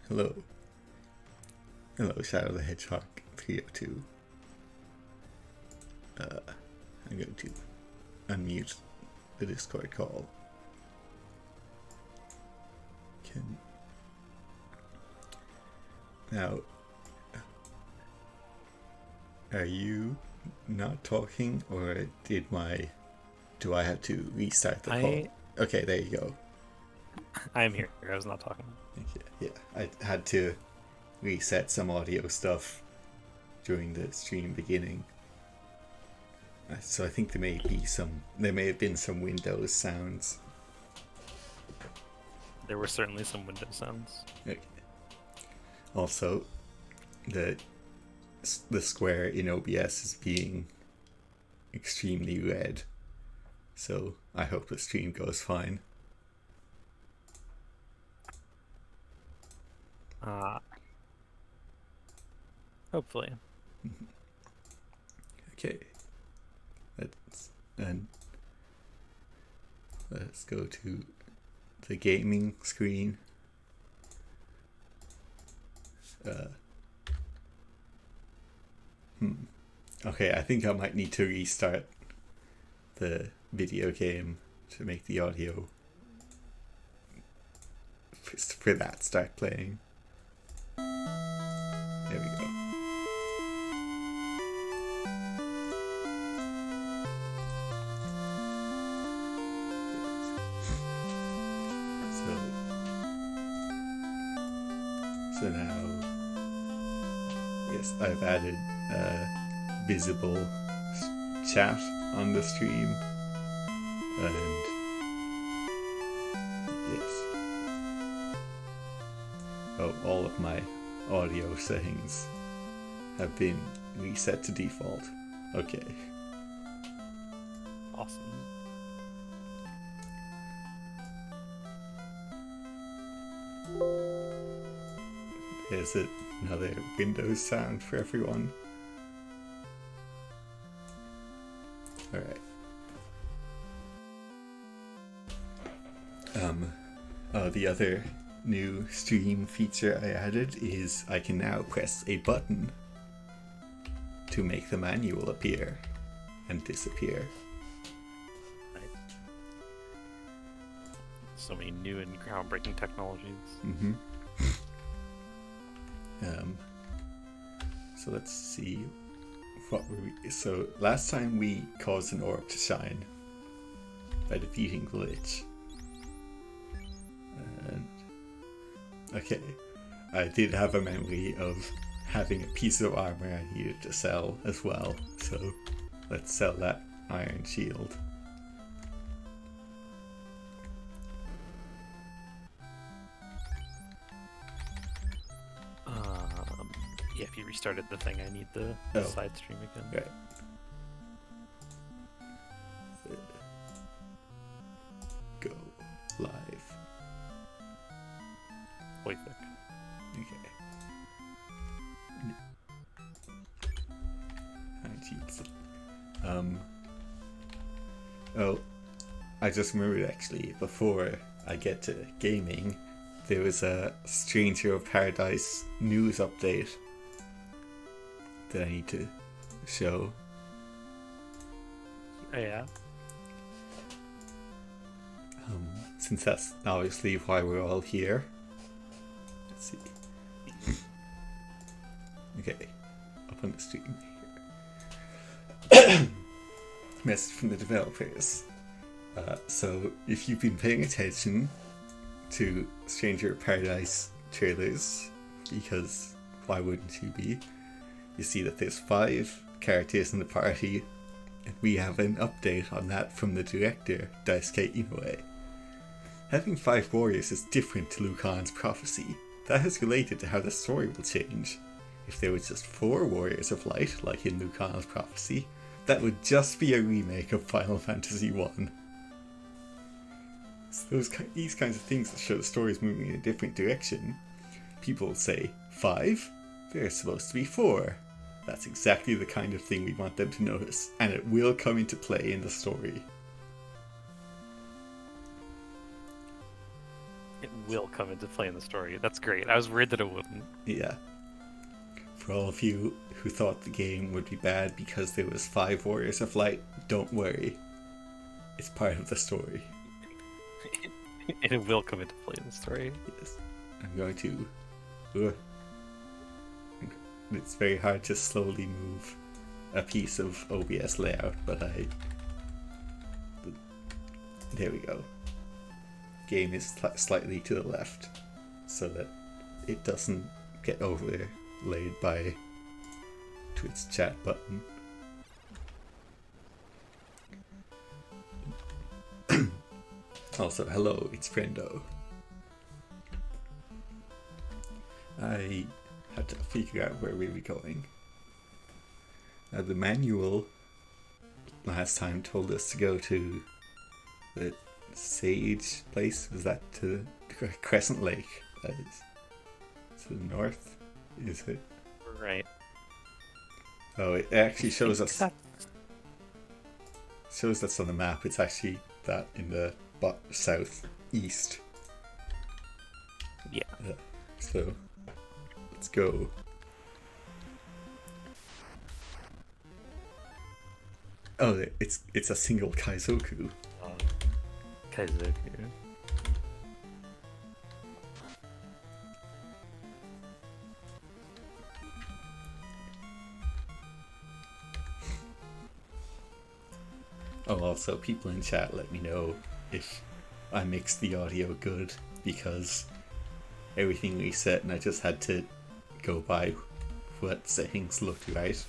Hello. Hello, Shadow the Hedgehog 302. I'm going to unmute the Discord call. Now, are you not talking, or do I have to restart the call? Okay, there you go. I'm here. I was not talking. Yeah, I had to reset some audio stuff during the stream beginning. So I think there may have been some Windows sounds. There were certainly some Windows sounds. Okay. Also, the square in OBS is being extremely red, so I hope the stream goes fine. Hopefully. Okay. Let's go to the gaming screen. Okay, I think I might need to restart the video game to make the audio for that start playing. There we go. So now, yes, I've added visible chat on the stream, and yes, all of my audio settings have been reset to default. Okay. Awesome. Is it another Windows sound for everyone? Alright. The other new stream feature I added is I can now press a button to make the manual appear and disappear. Right. So many new and groundbreaking technologies. Mm-hmm. So let's see what were we. So last time we caused an orb to shine by defeating Glitch. And okay, I did have a memory of having a piece of armor I needed to sell as well. So let's sell that iron shield. Yeah, if you restarted the thing, I need the side stream again. Right. Go live. Perfect. Okay. Oh, I just remembered actually, before I get to gaming, there was a Stranger of Paradise news update that I need to show. Oh, yeah? Since that's obviously why we're all here. Let's see. Okay, up on the stream here. Message from the developers. So if you've been paying attention to Stranger of Paradise trailers, because why wouldn't you be? You see that there's 5 characters in the party, and we have an update on that from the director, Daisuke Inoue. Having 5 warriors is different to Lucan's prophecy. That is related to how the story will change. If there was just 4 warriors of light, like in Lucan's prophecy, that would just be a remake of Final Fantasy 1. So these kinds of things that show the story is moving in a different direction. People say, 5? There's supposed to be 4. That's exactly the kind of thing we want them to notice, and it will come into play in the story. It will come into play in the story. That's great. I was worried that it wouldn't. Yeah. For all of you who thought the game would be bad because there was 5 Warriors of Light, don't worry. It's part of the story. It will come into play in the story. Yes. I'm going to... It's very hard to slowly move a piece of OBS layout, but there we go. Game is slightly to the left, so that it doesn't get overlaid by Twitch chat button. Also, hello, it's Friendo. I had to figure out where we were going. The manual last time told us to go to the Sage place. Was that to Crescent Lake? That is to the north, is it? Right. Oh, it actually shows us. Shows us on the map. It's actually that in the southeast. Yeah. So let's go. Oh, it's a single Kaizoku. Kaizoku. Oh, also, people in chat let me know if I mixed the audio good, because everything reset and I just had to go by what settings looked right.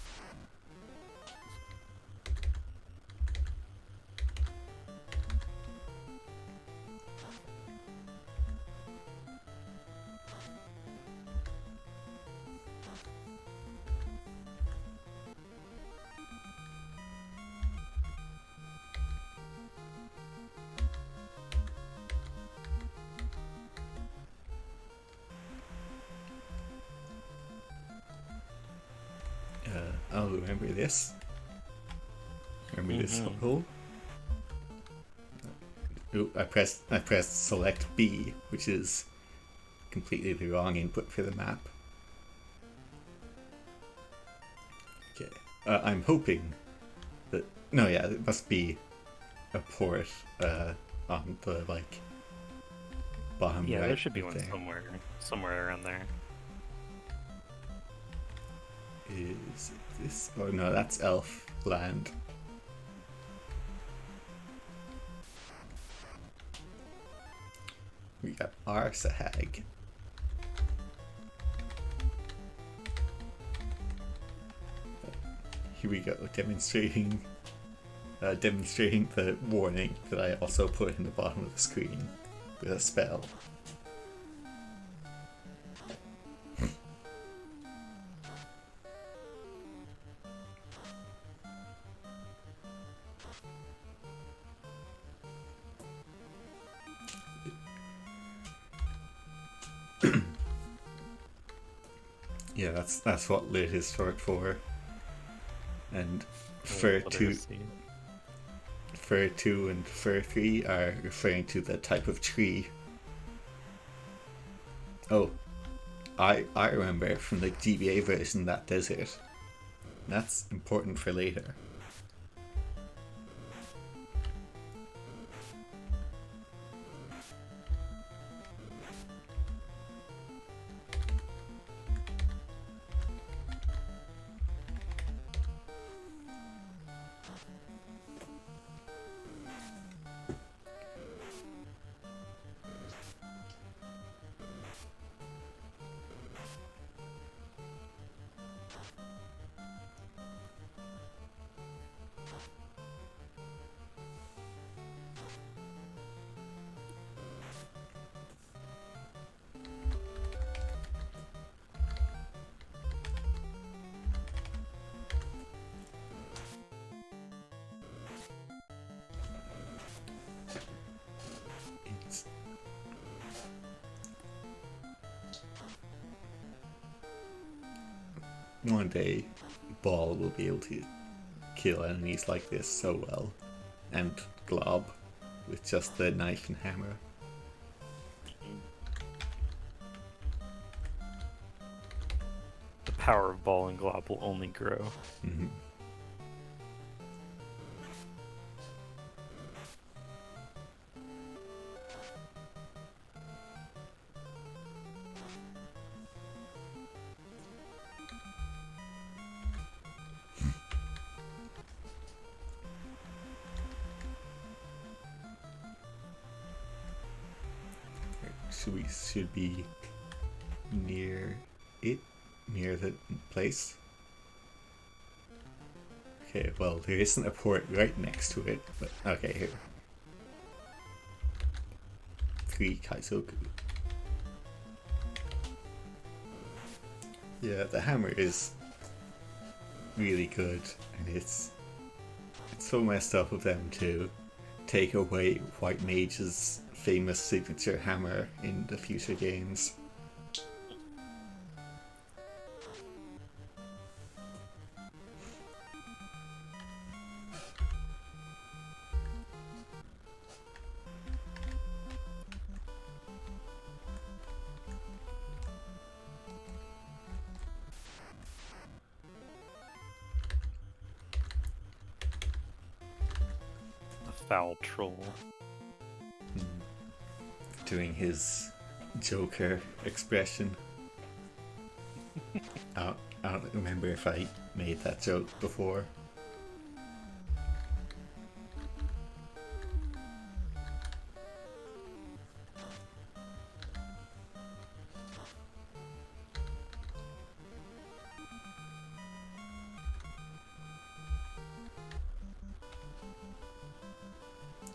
I'll remember this. Remember this hole. Ooh, I pressed select B, which is completely the wrong input for the map. Okay, I'm hoping that it must be a port on the bottom right. Yeah, there should be one there. somewhere around there. Is it this? Oh no, that's Elf Land. We got Arsahag. Here we go, demonstrating the warning that I also put in the bottom of the screen with a spell. Yeah, that's what lit is short for. And Fur 2 and Fur 3 are referring to the type of tree. Oh, I remember from the GBA version that desert. That's important for later. One day, Ball will be able to kill enemies like this so well, and Glob with just the knife and hammer. power of ball and glob will only grow. Mm-hmm. So we should be near the place. Okay, well, there isn't a port right next to it, but okay, here. 3 Kaizoku. Yeah, the hammer is really good, and it's so messed up of them to take away White Mage's famous signature hammer in the future games. The foul troll. Doing his Joker expression. I don't remember if I made that joke before.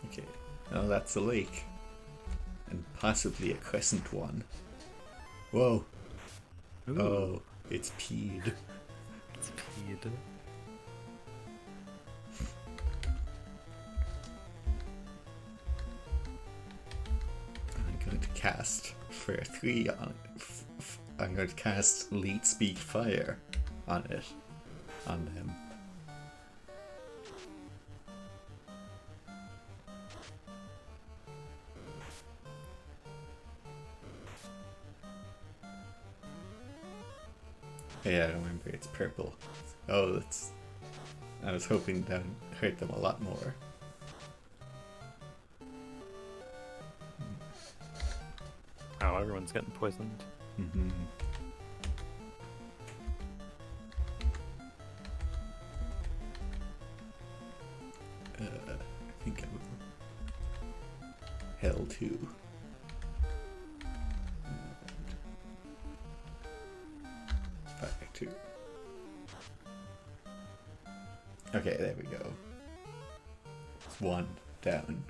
Okay, now that's a lake. And possibly a crescent one. Whoa. Ooh. Oh, it's peed. It's peed. I'm going to cast for 3 on I'm going to cast Lead Speak Fire on it. On them. Yeah, I remember it's purple. Oh, that's... I was hoping that would hurt them a lot more. Oh, everyone's getting poisoned. Mm-hmm. I think I will... Hell 2. Fire 2. Okay, there we go. It's 1 down.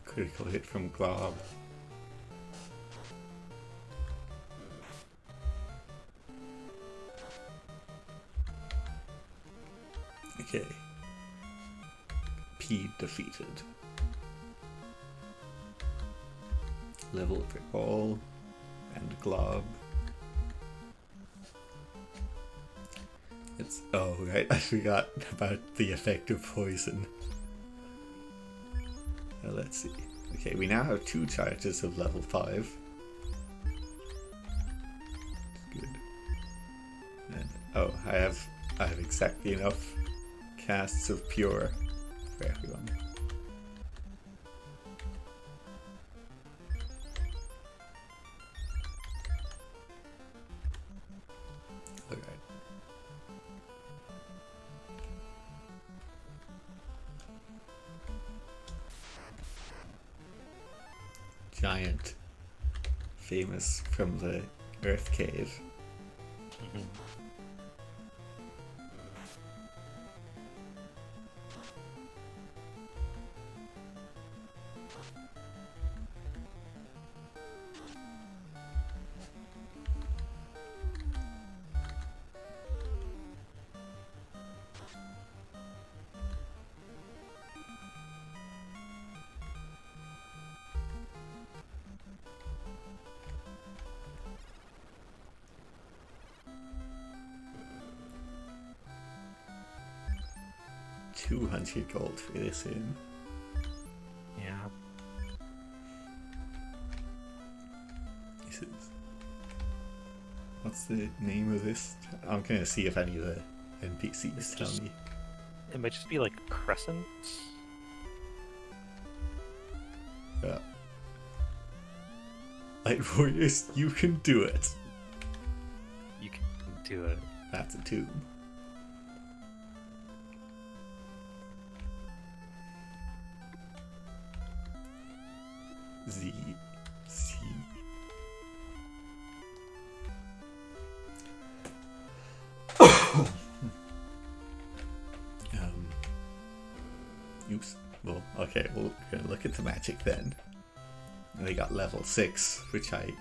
Critical hit from Glob. Okay. P defeated. Level for all and Glob. It's oh right, I forgot about the effect of poison. Now let's see. Okay, we now have 2 charges of level 5. Good. And oh, I have exactly enough casts of pure for everyone. Alright. Giant, famous from the Earth Cave. Mhm. 200 gold for this in. Yeah. This is... What's the name of this? I'm gonna see if any of the NPCs tell me. It might just be like crescent. Yeah. Light Warriors, you can do it. You can do it. That's a tomb. Z. Oops. Well, okay, we're gonna look at the magic then. And they got level 6, which I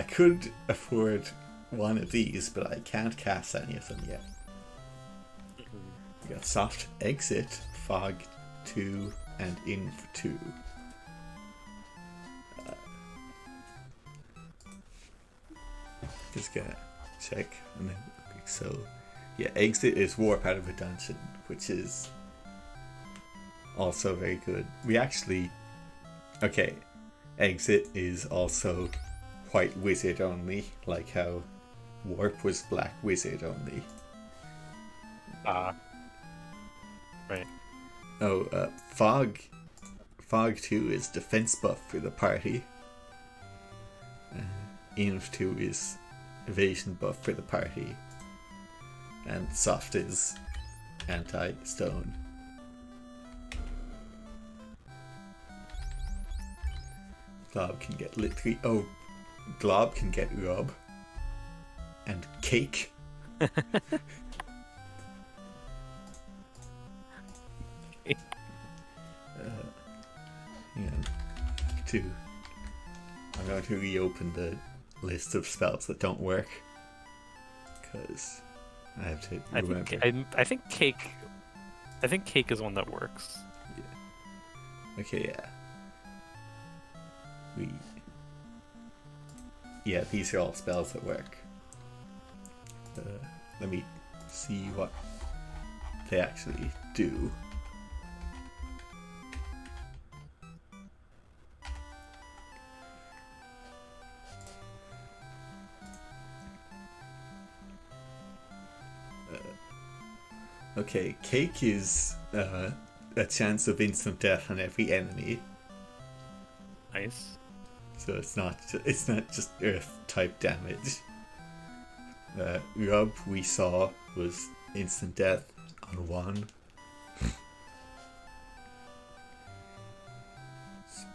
could afford one of these, but I can't cast any of them yet. We got soft exit, fog 2, and inf 2. Just gonna check, and then so yeah, exit is warp out of a dungeon, which is also very good. We actually, okay, exit is also white wizard only, like how warp was black wizard only. Right. Oh, fog 2 is defense buff for the party. Inf 2 is evasion buff for the party, and soft is anti-stone. Glob can get literally. Oh, Glob can get rub. And cake. I'm going to reopen the list of spells that don't work, because I have to remember. I think cake. I think cake is one that works. Yeah. Okay. Yeah. These are all spells that work. Let me see what they actually do. Okay, cake is a chance of instant death on every enemy. Nice. So it's not just earth type damage. Rub we saw was instant death on 1.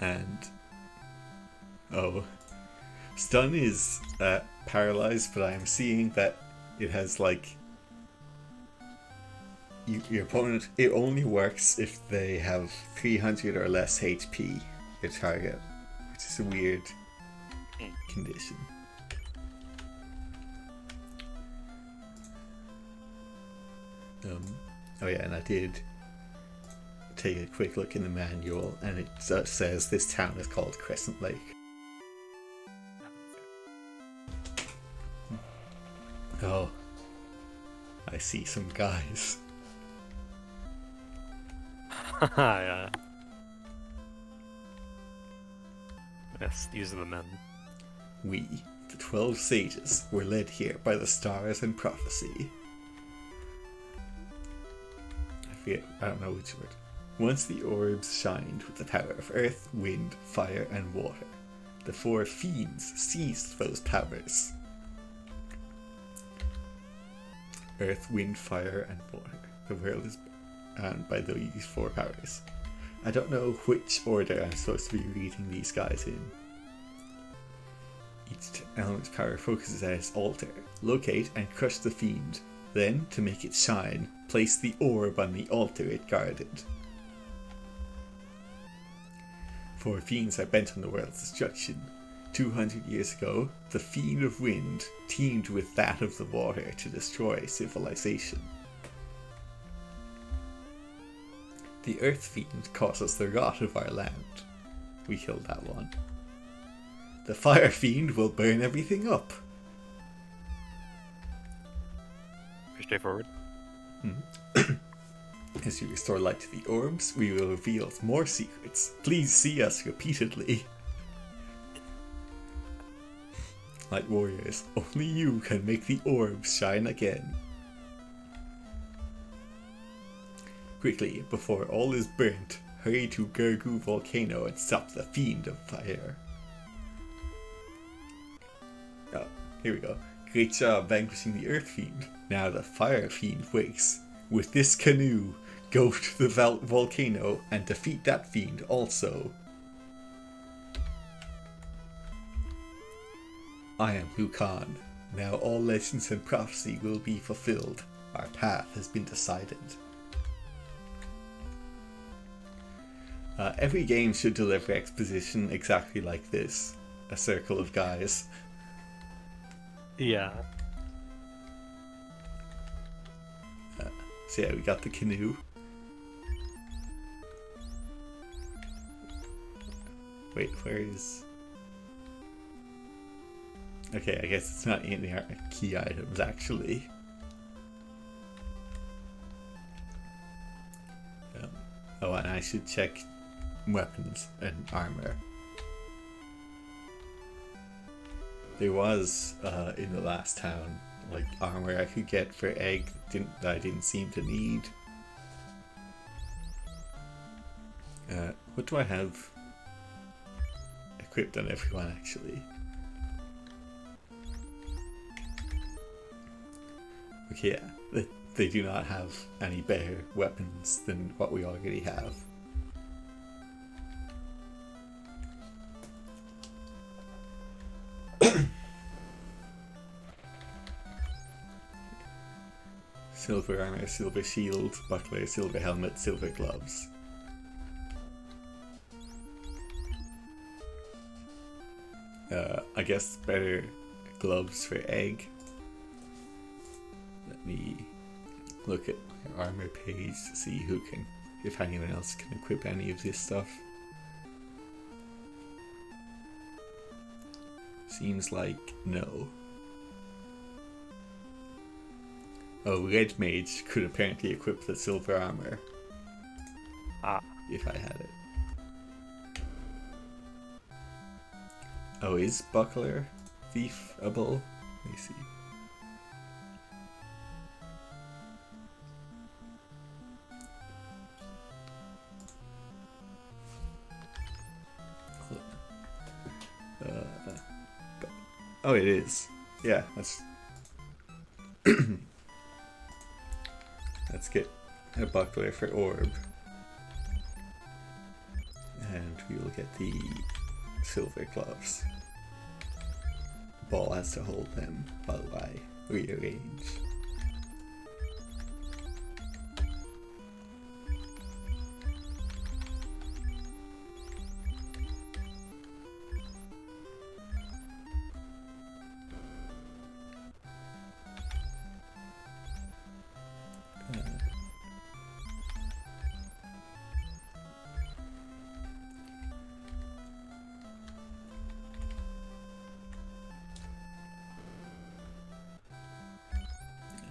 And stun is paralyzed, but I am seeing that it has like your opponent. It only works if they have 300 or less HP. Your target, which is a weird condition. Oh yeah, and I did take a quick look in the manual, and it says this town is called Crescent Lake. Oh, I see some guys. Yeah. Yes, these are the men. We, the 12 sages, were led here by the stars and prophecy. I don't know which word. Once the orbs shined with the power of earth, wind, fire, and water, the 4 fiends seized those powers. Earth, wind, fire, and water. The world is bound by these 4 powers. I don't know which order I'm supposed to be reading these guys in. Each element's power focuses at its altar. Locate and crush the fiend. Then, to make it shine, place the orb on the altar it guarded. 4 fiends are bent on the world's destruction. 200 years ago, the fiend of wind teamed with that of the water to destroy civilization. The earth fiend causes the rot of our land. We killed that one. The fire fiend will burn everything up. Pretty straightforward. As you restore light to the orbs, we will reveal more secrets. Please see us repeatedly. Light warriors, only you can make the orbs shine again. Quickly, before all is burnt, hurry to Gurgu volcano and stop the fiend of fire. Oh, here we go. Great job vanquishing the earth fiend. Now the fire fiend wakes. With this canoe, go to the volcano and defeat that fiend also. I am Lucan. Now all legends and prophecy will be fulfilled. Our path has been decided. Every game should deliver exposition exactly like this. A circle of guys. Yeah. So yeah, we got the canoe. Wait, where is... Okay, I guess it's not in the key items, actually. Oh, and I should check weapons and armor. There was, in the last town, like, armor I could get for egg that I didn't seem to need. What do I have equipped on everyone, actually? Okay, yeah, they do not have any better weapons than what we already have. Silver armor, silver shield, buckler, silver helmet, silver gloves. I guess better gloves for egg. Let me look at my armor page to see if anyone else can equip any of this stuff. Seems like no. Oh, Red Mage could apparently equip the silver armor. If I had it. Oh, is Buckler thiefable? Let me see. Oh, it is. Yeah, that's... Let's get a buckler for orb. And we will get the silver gloves. Ball has to hold them while I rearrange.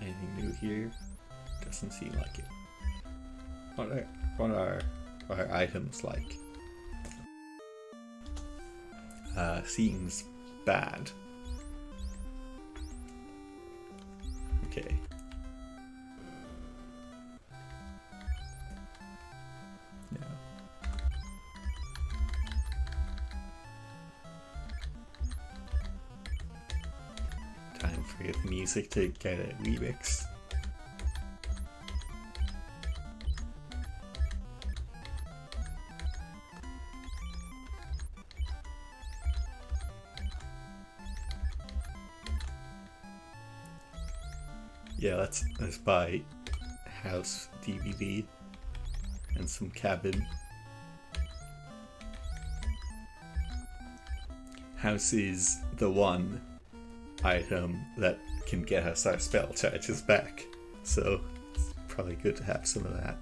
Anything new here? Doesn't seem like it. What are items like? Seems bad. Okay. Yeah. Time for the music to get a remix. Yeah, let's buy house DVD and some cabin. House is the one item that can get us our spell charges back, so it's probably good to have some of that.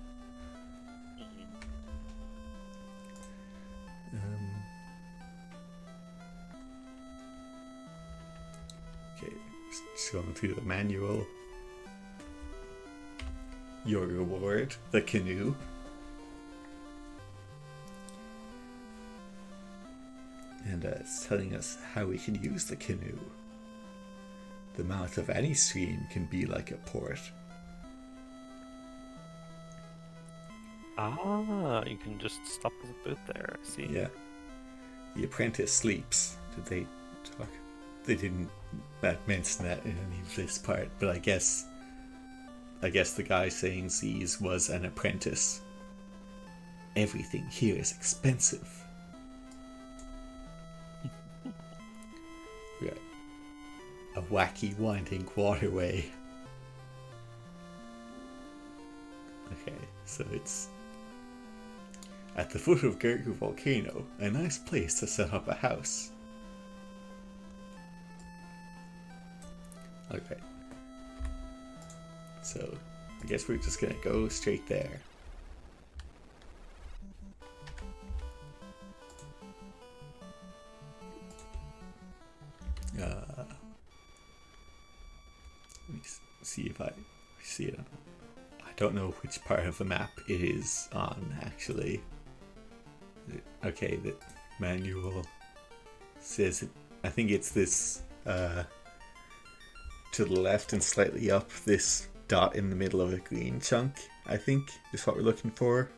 Okay, just going through the manual. Your reward, the canoe. And it's telling us how we can use the canoe. The mouth of any stream can be like a port. Ah, you can just stop the boat there. I see. Yeah. The apprentice sleeps. Did they talk? They didn't mention that in any of this part, but I guess the guy saying Z's was an apprentice. Everything here is expensive. Right. A wacky winding waterway. Okay, so it's at the foot of Gurgu volcano, a nice place to set up a house. Okay. So, I guess we're just gonna go straight there. Let me see if I see it. I don't know which part of the map it is on, actually. Okay, the manual says it. I think it's this to the left and slightly up, this dot in the middle of a green chunk, I think, is what we're looking for.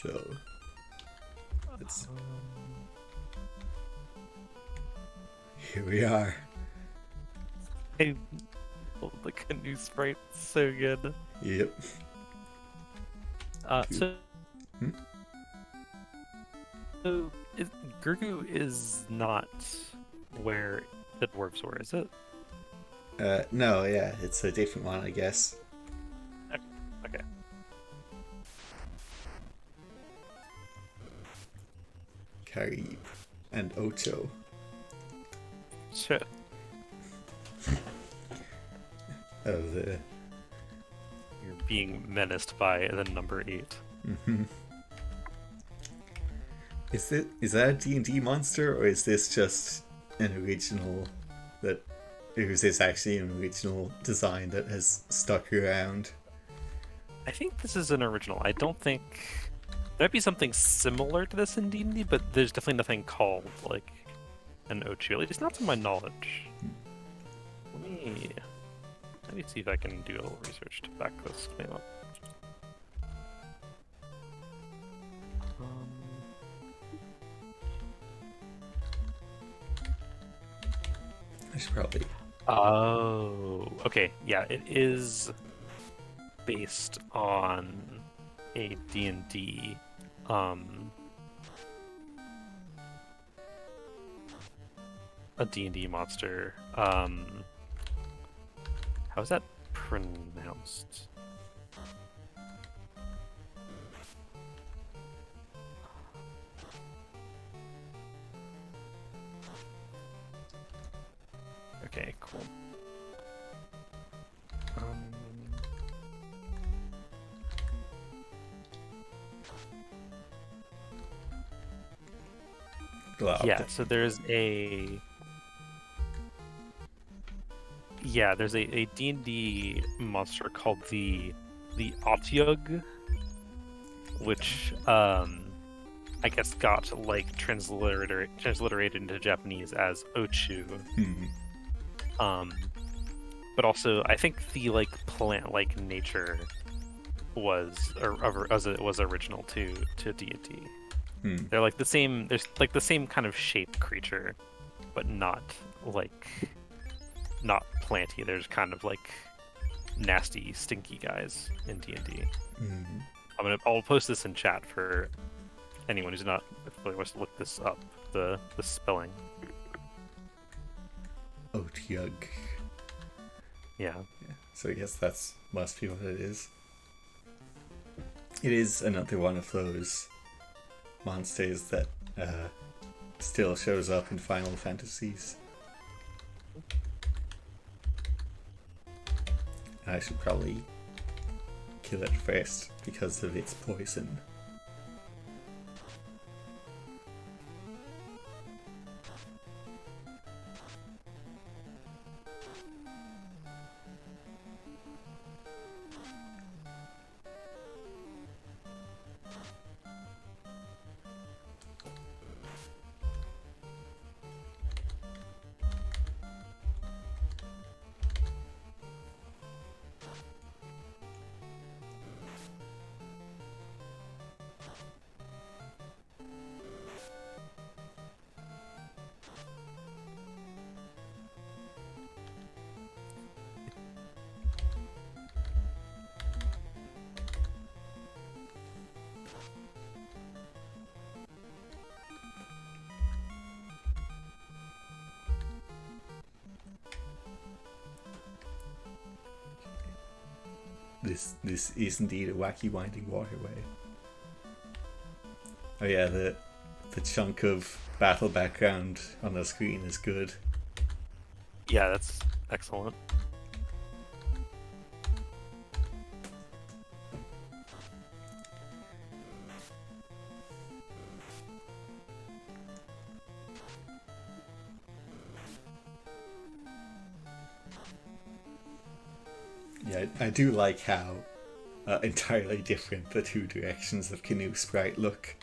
So, let's... Here we are. Oh, the canoe sprite, so good. Yep. So Gurgu is not where the dwarves were, is it? No, yeah, it's a different one, I guess. Okay. Kary and Ocho. Sure. Oh, the... You're being menaced by the number 8. Mm-hmm. Is that a D&D monster, or is this just an original that... Or is this actually an original design that has stuck around? I think this is an original. I don't think... There might be something similar to this in D&D, but there's definitely nothing called, like, an Ochu. At least not to my knowledge. Let me see if I can do a little research to back this claim up. I should probably... Oh, okay. Yeah, it is based on a D&D, a D&D monster. How is that pronounced? Okay, cool. Yeah, so there's a... Yeah, there's a D&D monster called the Otyug, which I guess got like transliterated into Japanese as Ochu. But also I think the like plant-like nature was original to D&D. They're like the same. There's like the same kind of shape creature, but not planty. There's kind of like nasty, stinky guys in D&D. I'll post this in chat for anyone who's not really wants to look this up. The spelling. Otyug. Yeah. Yeah. So I guess that's must be what it is. It is another one of those monsters that still shows up in Final Fantasies. I should probably kill it first because of its poison. This is indeed a wacky winding waterway. Oh yeah, the chunk of battle background on the screen is good. Yeah, that's excellent. Yeah, I do like how entirely different the two directions of Canoe sprite look.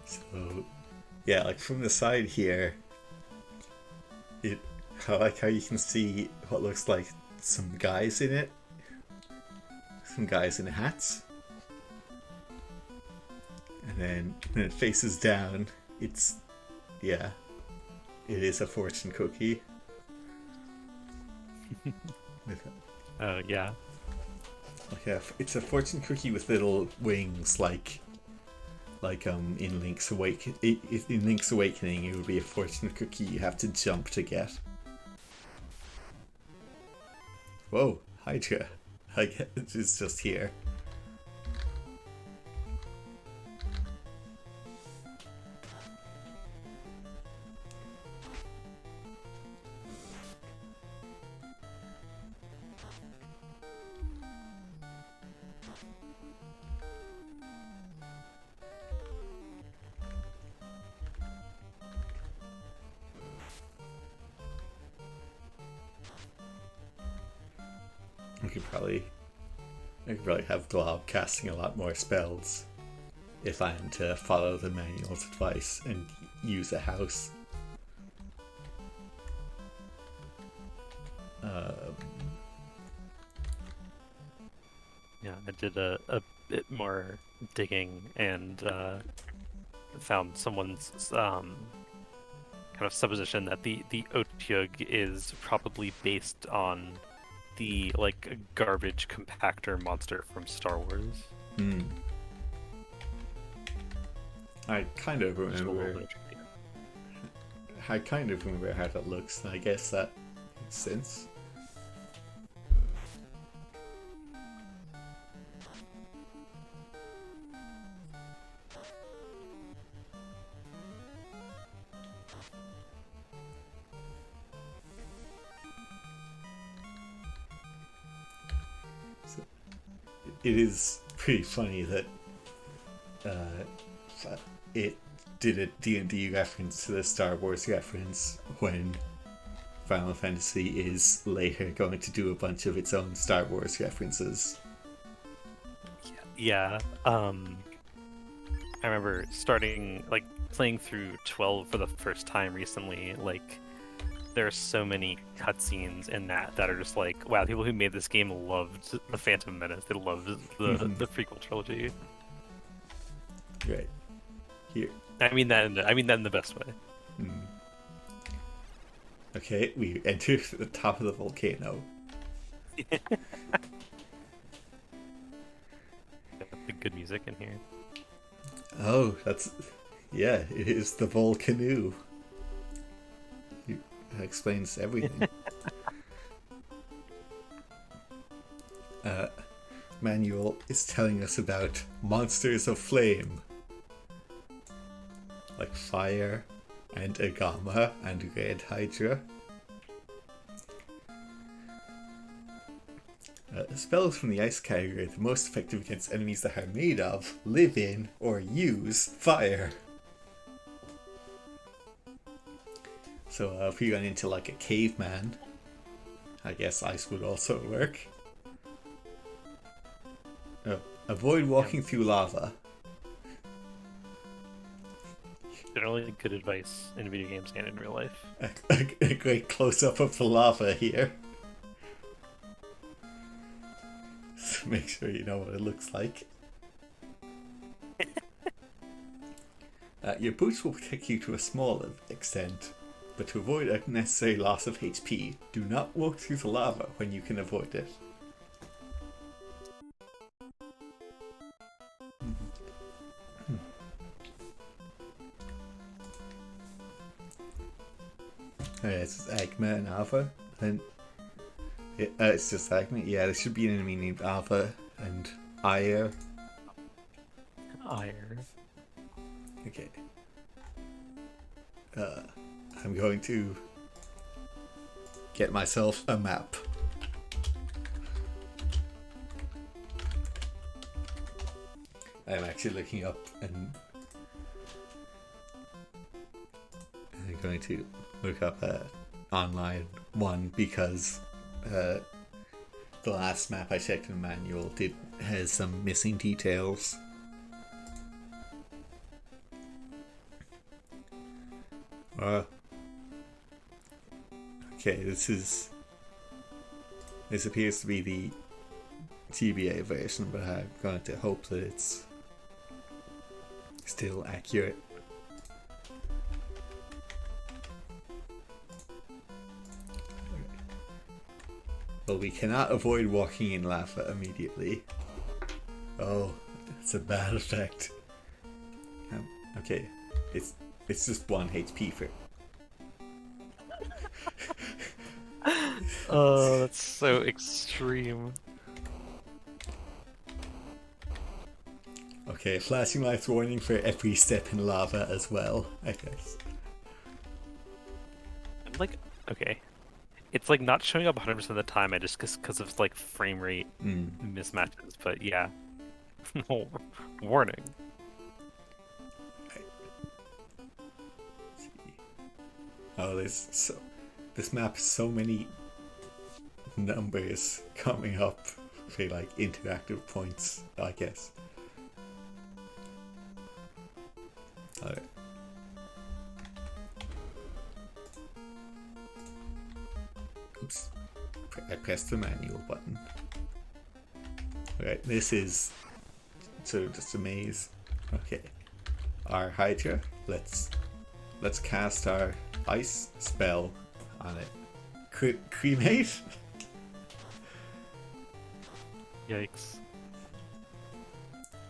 So yeah, like from the side here, I like how you can see what looks like some guys in it, some guys in hats, and then when it faces down, it is a fortune cookie. Yeah. Yeah, it's a fortune cookie with little wings, like in Link's Awakening. In Link's Awakening, it would be a fortune cookie you have to jump to get. Whoa, Hydra! It's just here. I could probably have Glob casting a lot more spells if I am to follow the manual's advice and use a house. Yeah, I did a bit more digging and found someone's kind of supposition that the Otyug is probably based on the like garbage compactor monster from Star Wars. I kind of remember how that looks, and I guess that makes sense. It is pretty funny that it did a D&D reference to the Star Wars reference when Final Fantasy is later going to do a bunch of its own Star Wars references. Yeah. I remember starting, like, playing through 12 for the first time recently, like there are so many cutscenes in that are just like, wow, people who made this game loved the Phantom Menace. They loved the prequel trilogy. Right. Here. I mean that in the best way. Okay, we enter the top of the volcano. The good music in here. Oh, yeah, it is the volcano. That explains everything. Manual is telling us about monsters of flame, like fire and agama and red hydra. Spells from the ice category are the most effective against enemies that are made of, live in, or use fire. So if we went into like a caveman, I guess ice would also work. Avoid walking through lava. Generally good advice in video games and in real life. A great close-up of the lava here. So make sure you know what it looks like. Your boots will protect you to a small extent, but to avoid unnecessary loss of HP, do not walk through the lava when you can avoid it. It's Agma and Alpha, and it's just Agma. Yeah, there should be an enemy named Alpha and Ire. Okay. I'm going to get myself a map. I'm actually looking up and I'm going to look up online one because the last map I checked in the manual has some missing details. Okay, this appears to be the TBA version, but I'm going to hope that it's still accurate. Well, we cannot avoid walking in lava immediately. Oh, that's a bad effect. Okay, it's just 1 HP for. Oh, that's so extreme. Okay, flashing lights warning for every step in lava as well, I guess. Like, okay. It's like not showing up 100% of the time, I just because of like frame rate mismatches, but yeah. Warning. Oh, this map has so many numbers coming up for like interactive points, I guess. Alright. Oops. I pressed the manual button. Alright, this is just a maze. Okay. Our Hydra, let's cast our ice spell on it. Cremate? Yikes.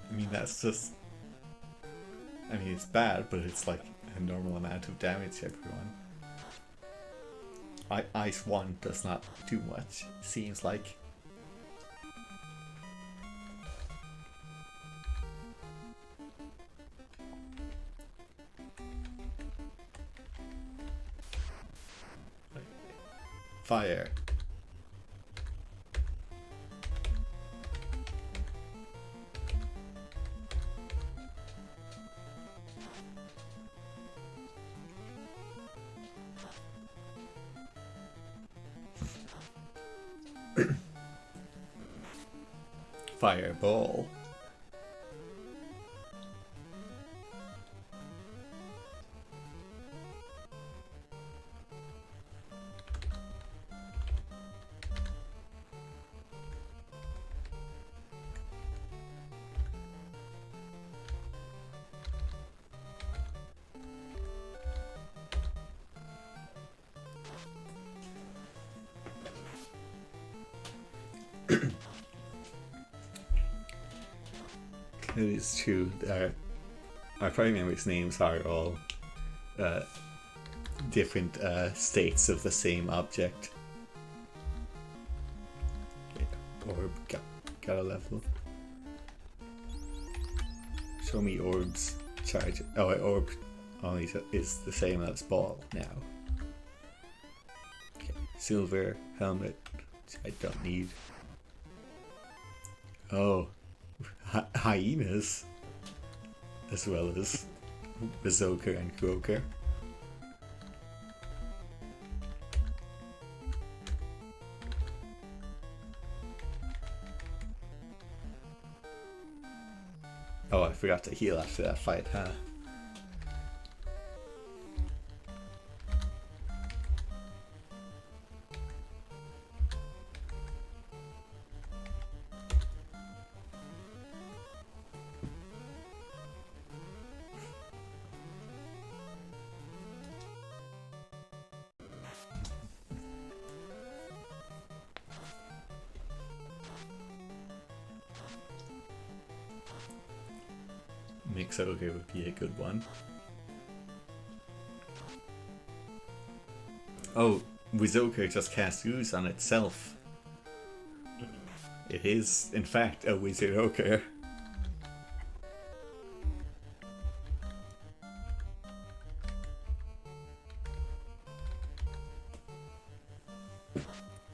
I mean, that's just. I mean, it's bad, but it's like a normal amount of damage, everyone. Ice 1 does not do much, seems like. Fire. Fireball. It is true. Our prime members' names are all different states of the same object. Yeah. Orb got a level. Show me orbs. Charge. Oh, orb only is the same as ball now. Okay. Silver helmet, which I don't need. Oh, hyenas, as well as Bazooka and Kroger. Oh, I forgot to heal after that fight, huh? Mix Ogre would be a good one. Oh, Wizogre just cast Ooze on itself. It is, in fact, a Wizard Ogre.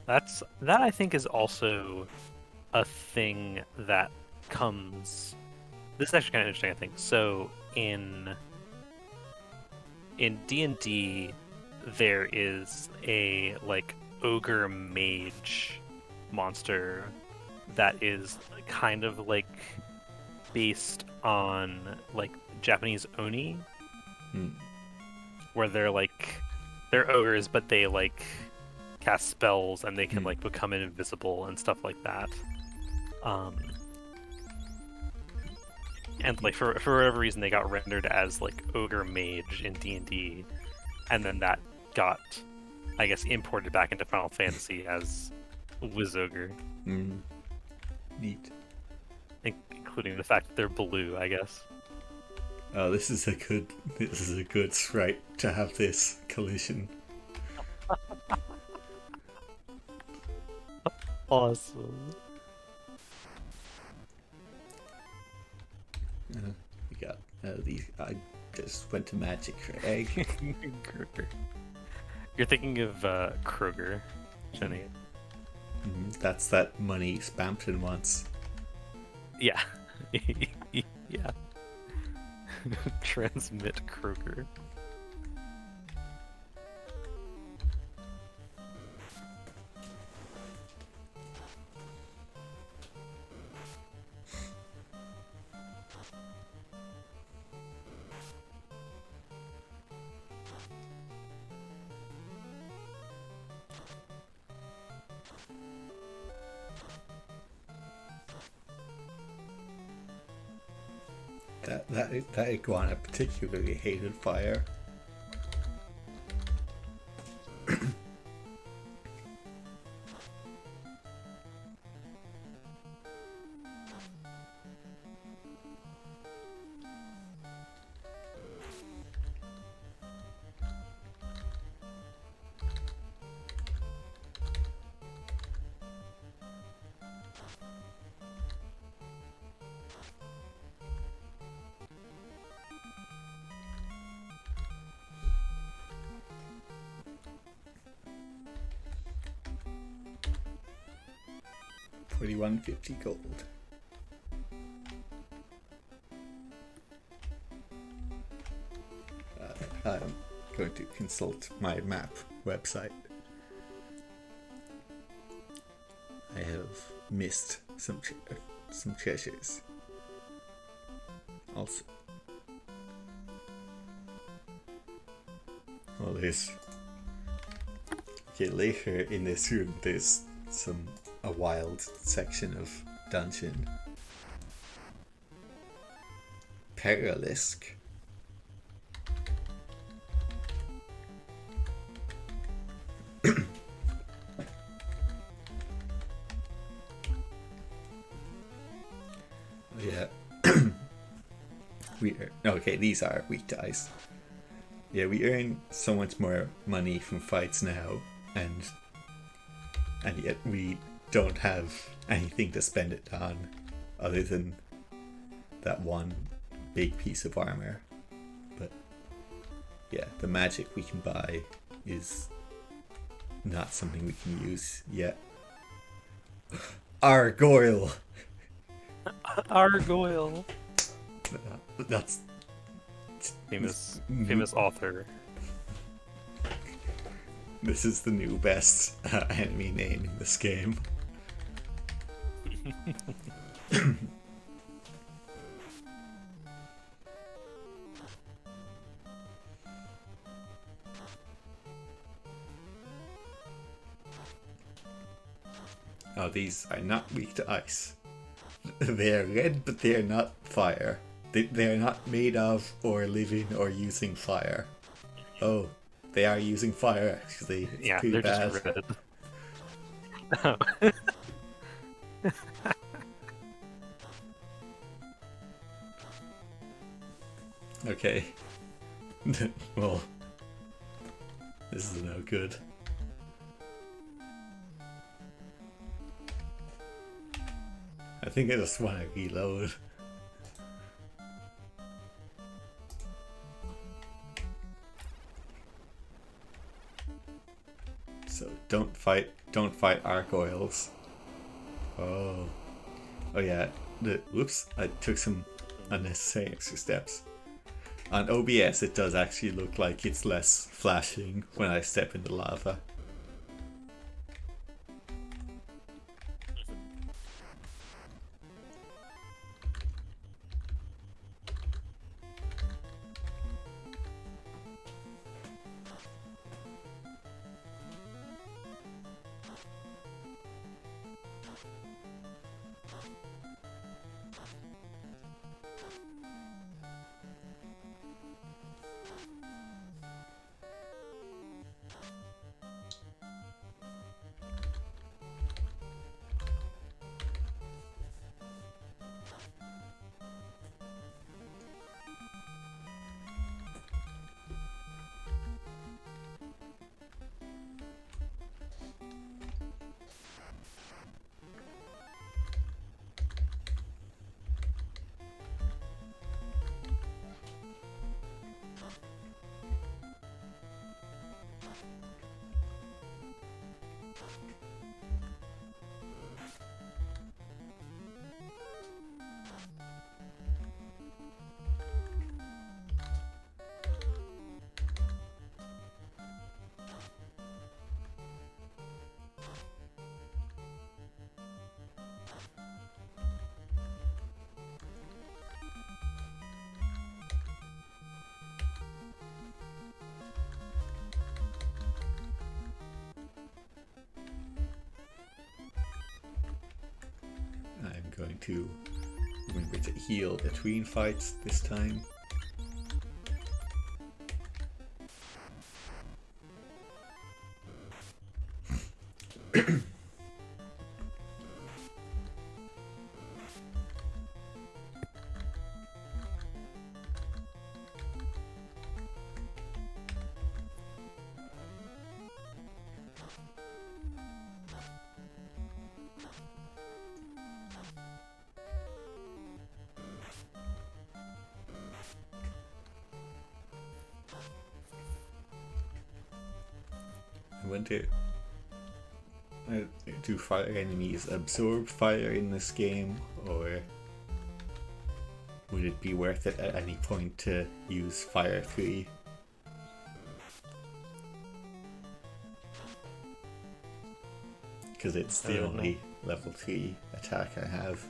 That I think is also a thing that comes. This is actually kind of interesting, I think. So in D&D, there is a like ogre mage monster that is kind of like based on like Japanese oni, where they're ogres, but they like cast spells and they can like become invisible and stuff like that. And like for whatever reason they got rendered as like ogre mage in D&D, and then that got, I guess, imported back into Final Fantasy as Wizogre. Neat. Including the fact that they're blue, I guess. Oh, this is a good sprite to have this collision. Awesome. We got these. I just went to Magic for egg. Kroger. You're thinking of Kroger, Jenny. That's that money Spampton wants. Yeah. Yeah. Transmit Kroger. That iguana particularly hated fire. $41.50 gold. I'm going to consult my map website. I have missed some treasures. Also, well, there's later in this room. There's a wild section of dungeon. Perilisk. Yeah. Okay, these are weak to ice. Yeah, we earn so much more money from fights now, and yet we don't have anything to spend it on other than that one big piece of armor. But yeah, the magic we can buy is not something we can use yet. Argoyle! Argoyle. That's famous author. This is the new best enemy name in this game. Oh, these are not weak to ice. They are red, but they are not fire. They are not made of, or living, or using fire. Oh, they are using fire, actually. It's Yeah, pretty they're bad. just red. Okay. Well, this is no good. I think I just want to reload. So don't fight argoyles. Oh yeah. Whoops! I took some unnecessary extra steps. On OBS, it does actually look like it's less flashing when I step into lava. I'm going to remember to heal between fights this time. I wonder, do fire enemies absorb fire in this game, or would it be worth it at any point to use Fire 3? Because it's the only level 3 attack I have.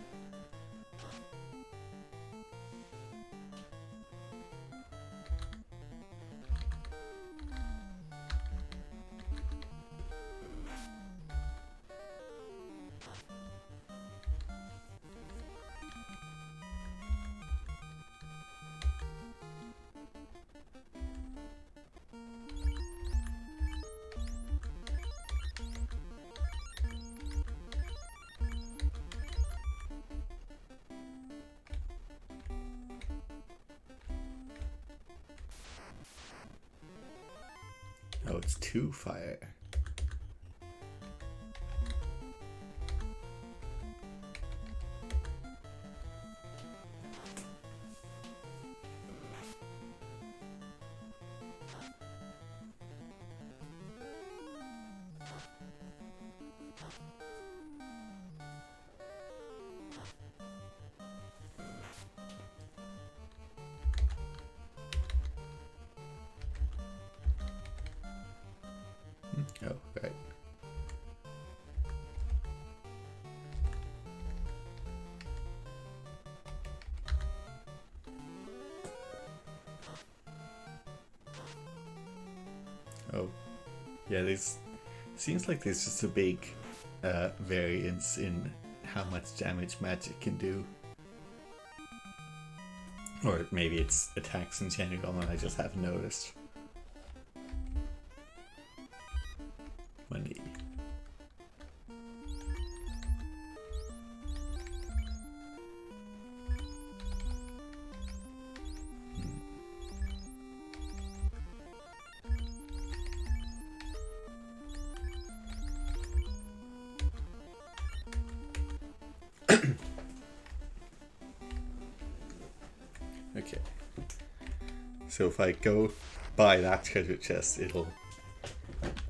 Oh, it's 2 fire. Oh, right. Oh, yeah, there's... Seems like there's just a big variance in how much damage magic can do. Or maybe it's attacks in general and I just haven't noticed. Money. Okay. So if I go buy that treasure chest, it'll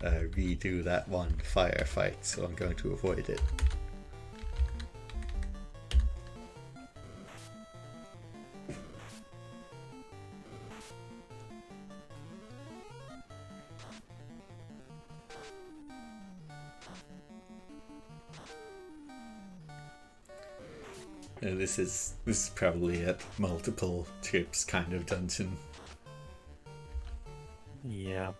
redo that one firefight, so I'm going to avoid it. This is probably a multiple trips kind of dungeon. Yeah.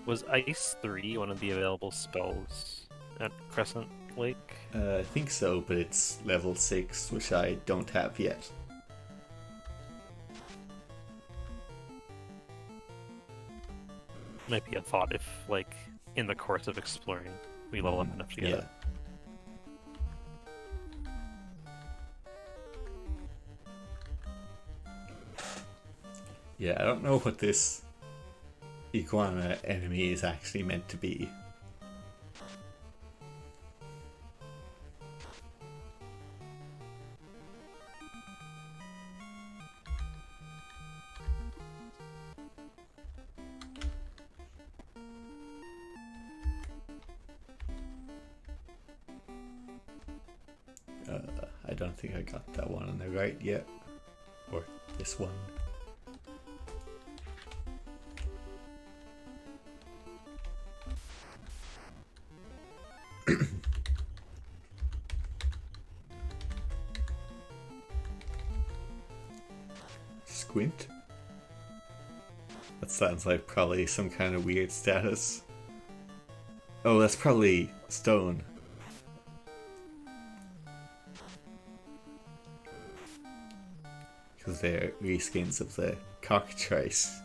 Was Ice 3 one of the available spells at Crescent Lake? I think so, but it's level 6, which I don't have yet. Might be a thought if, like, in the course of exploring, we level up enough to get it. Yeah, I don't know what this iguana enemy is actually meant to be. I don't think I got that one on the right yet. Or this one. Squint? That sounds like probably some kind of weird status. Oh, that's probably stone. Because they're reskins of the cockatrice.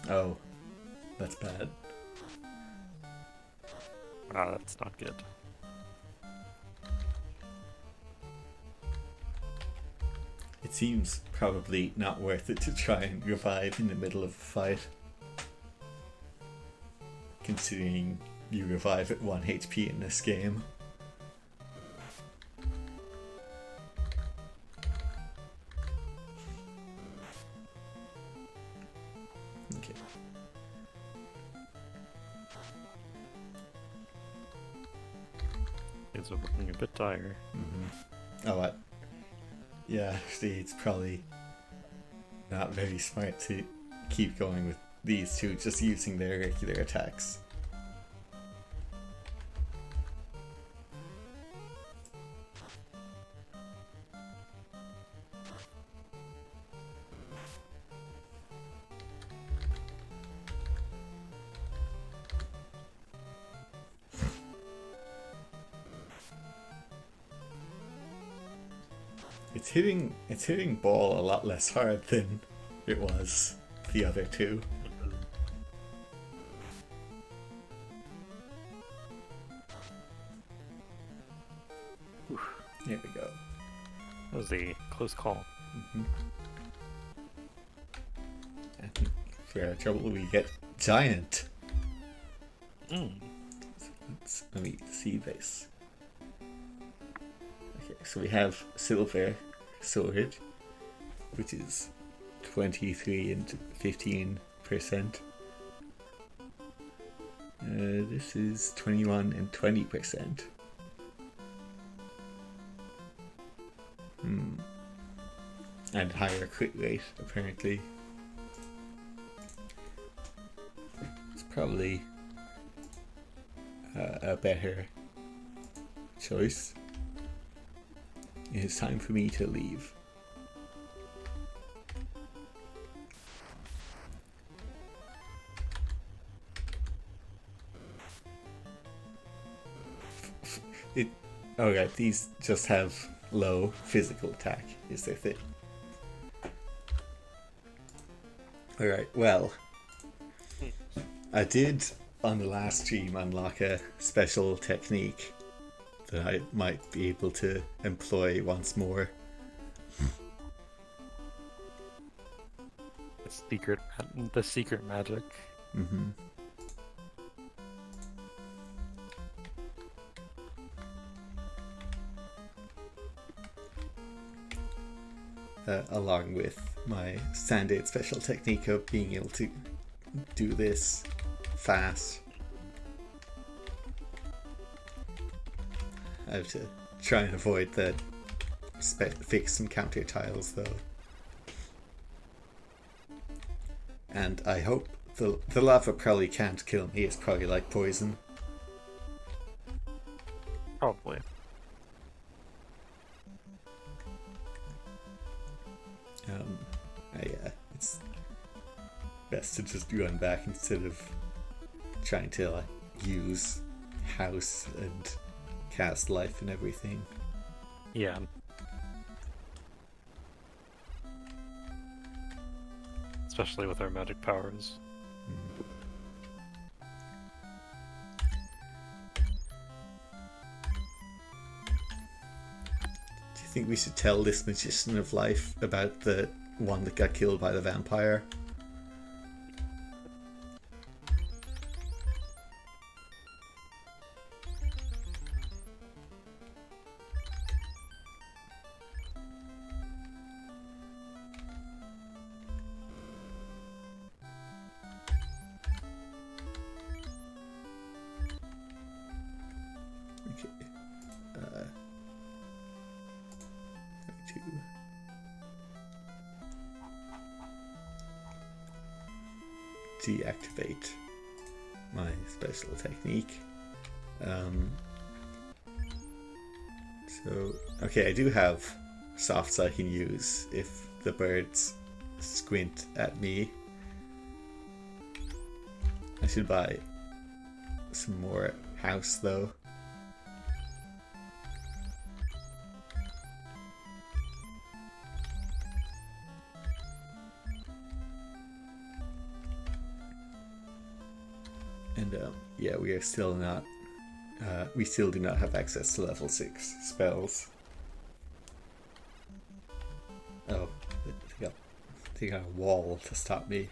Oh, that's bad. Ah, that's not good. It seems probably not worth it to try and revive in the middle of a fight. Considering you revive at 1 HP in this game. He's looking a bit tired. Oh, what? Yeah, see, it's probably not very smart to keep going with these two, just using their regular attacks. It's hitting ball a lot less hard than it was the other two. Here we go. That was a close call. And for our trouble, we get giant. So let me see this. Okay, so we have silver sword, which is 23 and 15%. This is 21 and 20%. And higher crit rate, apparently. It's probably a better choice. It's time for me to leave. Alright, these just have low physical attack, is their thing. Alright, well, I did on the last stream unlock a special technique that I might be able to employ once more. The secret magic. Along with my standard special technique of being able to do this fast. I have to try and avoid the fix some counter tiles though. And I hope the lava probably can't kill me, it's probably like poison. Probably. It's best to just run back instead of trying to use house and cast life and everything. Yeah. Especially with our magic powers. Do you think we should tell this Magician of Life about the one that got killed by the vampire? Deactivate my special technique. So, okay, I do have softs I can use if the birds squint at me. I should buy some more house though. And yeah, we are still not. We still do not have access to level 6 spells. Oh, they got a wall to stop me.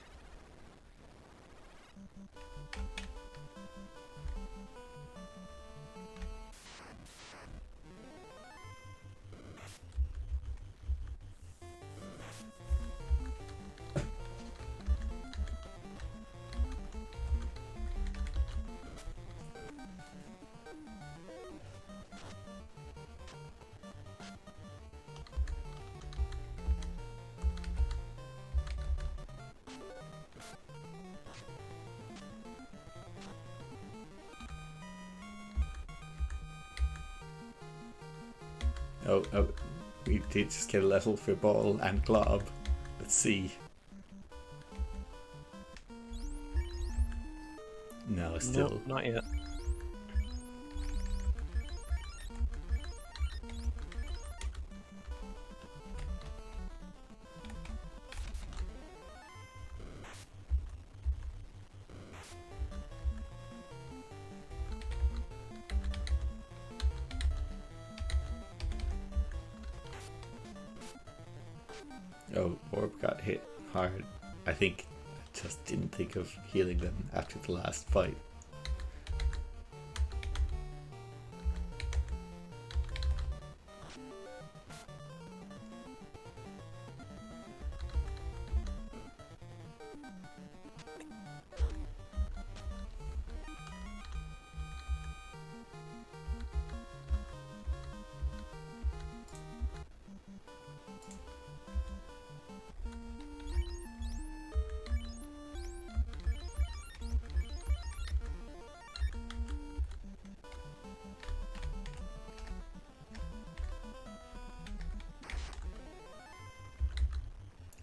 Oh, we did just get a level for ball and glob. Let's see. No, still. Nope, not yet. Oh, Orb got hit hard. I think I just didn't think of healing them after the last fight.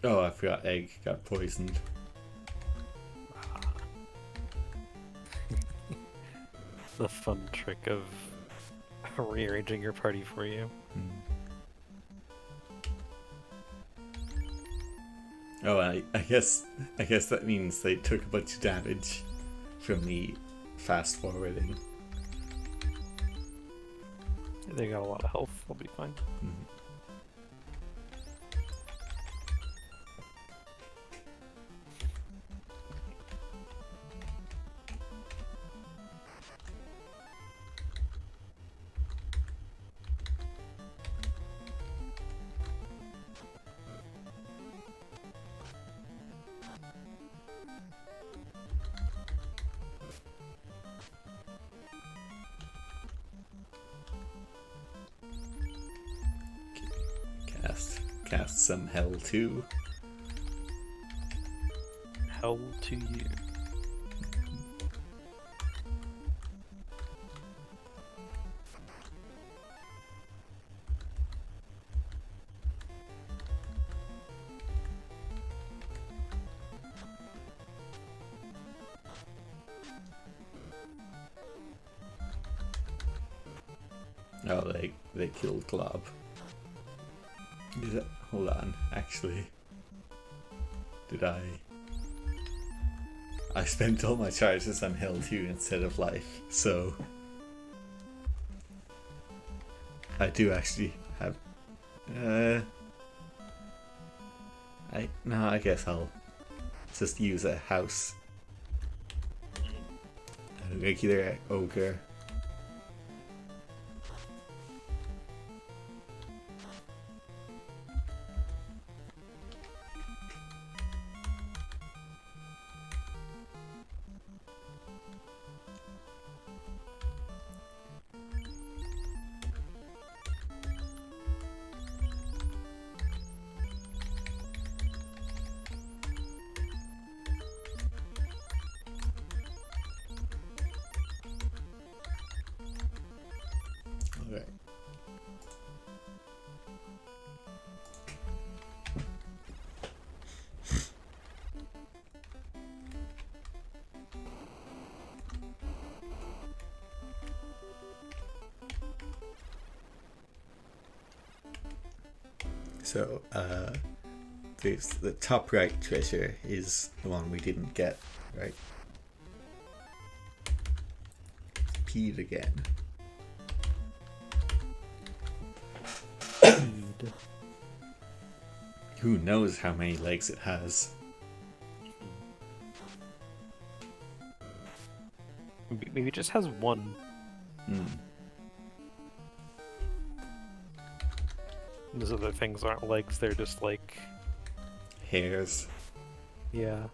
Oh, I forgot Egg got poisoned. The fun trick of rearranging your party for you. Oh, I guess that means they took a bunch of damage from the fast forwarding. They got a lot of health, they'll be fine. Cast some hell too. Hell to you. Oh, they killed Glob. Hold on, actually. Did I spent all my charges on Hell 2 instead of Life, so I do actually have I guess I'll just use a house. A regular ogre. Alright. So, the top right treasure is the one we didn't get, right? Peed again. Who knows how many legs it has? Maybe it just has one. Those other things aren't legs, they're just like... Hairs. Yeah.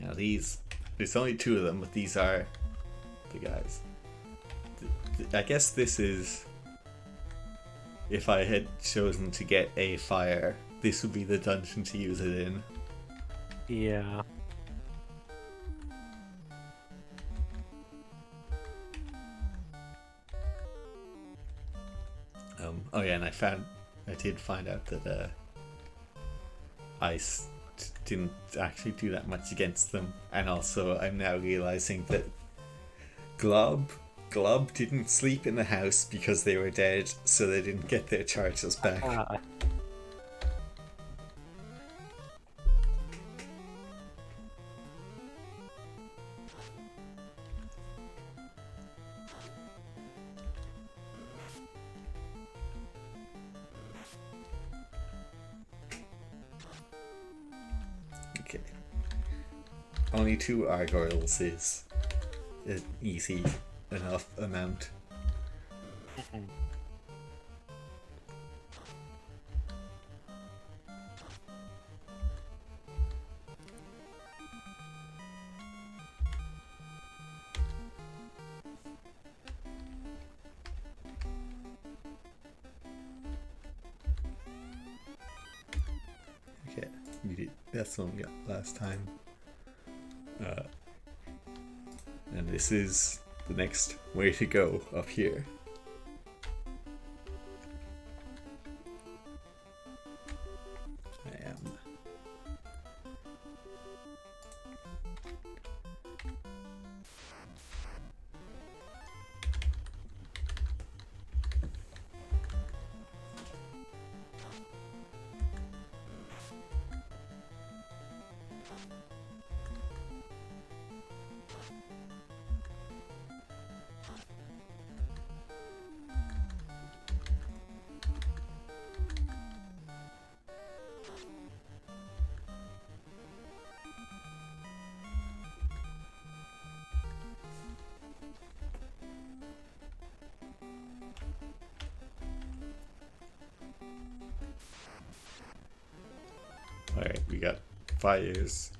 Now there's only two of them, but these are the guys. I guess this is if I had chosen to get a fire, this would be the dungeon to use it in. Yeah. Oh yeah, and I did find out that ice didn't actually do that much against them, and also I'm now realizing that Glob didn't sleep in the house because they were dead, so they didn't get their charges back. Okay. Only 2 gargoyles is an easy enough amount. Okay, that's the one we got last time. And this is the next way to go up here. I am. Alright, we got fires.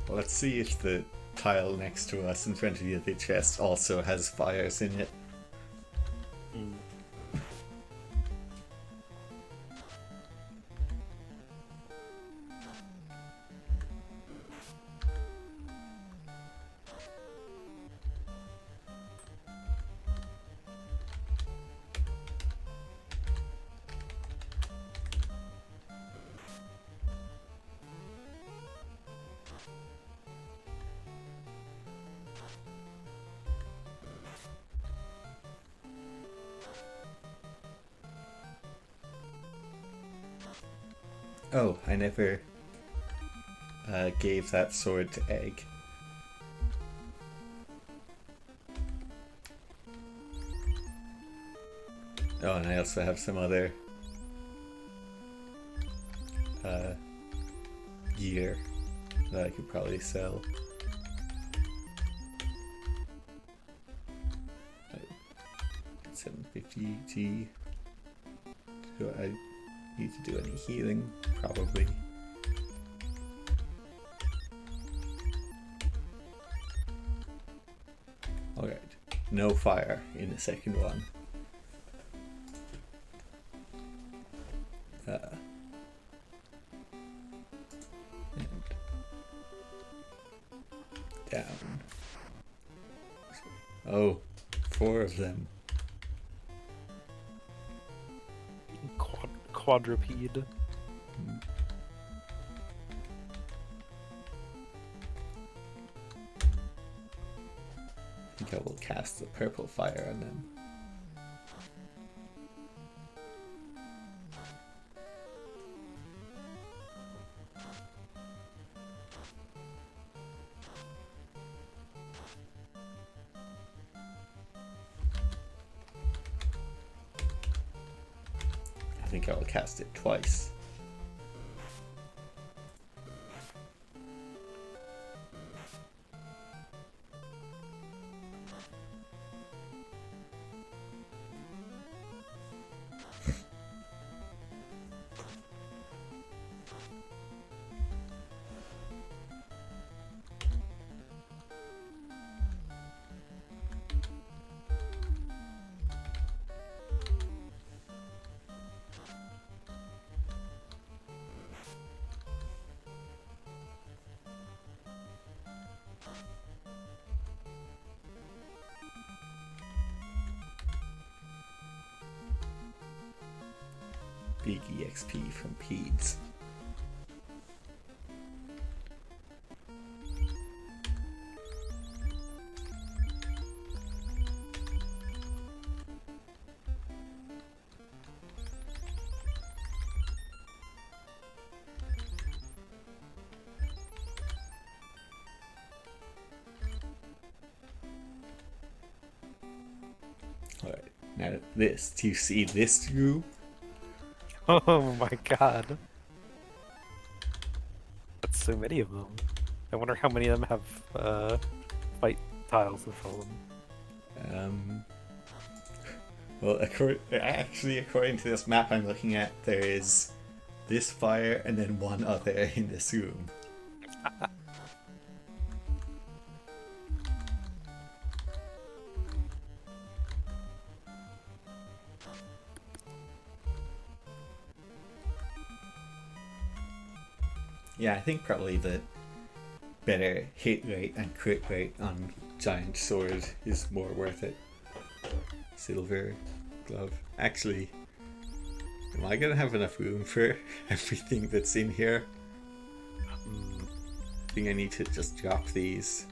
Let's see if the tile next to us in front of the other chest also has fires in it. Oh, I never gave that sword to Egg. Oh, and I also have some other gear that I could probably sell. 750 G. Do I need to do any healing? Probably. Alright, no fire in the second one. And down. Oh, 4 of them. Quadruped. I think I will cast the purple fire on them. I think I will cast it twice. Big EXP from Peds. Alright, now this. Do you see this goo? Oh my god. That's so many of them. I wonder how many of them have fight tiles to fill them. Well, according to this map I'm looking at, there is this fire and then one other in this room. Yeah, I think probably the better hit rate and crit rate on giant sword is more worth it. Silver glove. Actually, am I gonna have enough room for everything that's in here? I think I need to just drop these.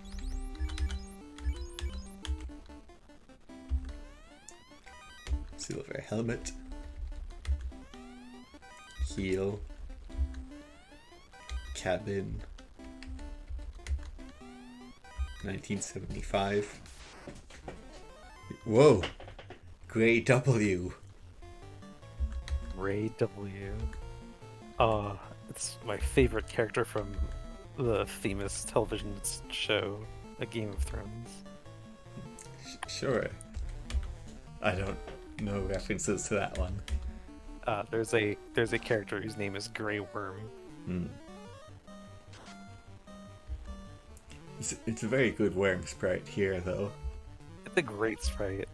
Silver helmet. Heal. Cabin. 1975. Whoa! Grey W. Ray W. It's my favorite character from the famous television show, A Game of Thrones. Sure. I don't know references to that one. There's a character whose name is Grey Worm. It's a very good worm sprite here, though. It's a great sprite.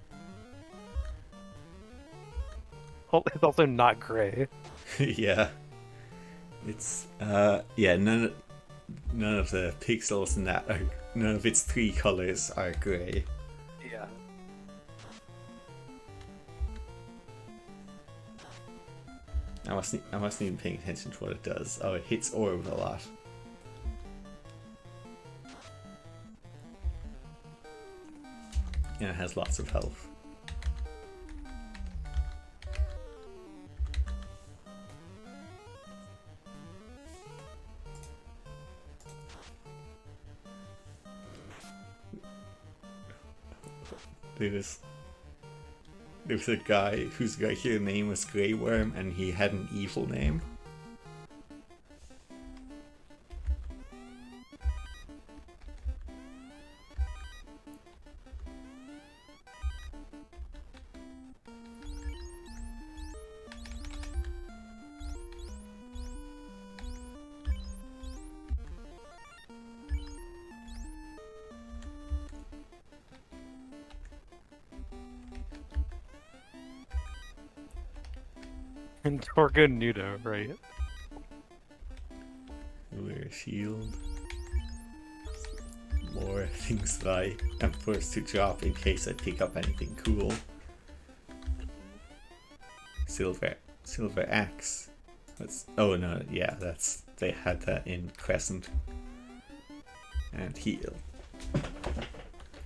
It's also not gray. Yeah. It's yeah, none of the pixels in that are, none of its three colors are gray. Yeah. I wasn't even paying attention to what it does. Oh, it hits orb a lot. And it has lots of health. There was a guy whose regular name was Grey Worm and he had an evil name. And Torgo Nudo, right? Wear a shield. More things that I am forced to drop in case I pick up anything cool. Silver axe. Oh no, yeah, they had that in Crescent. And heal.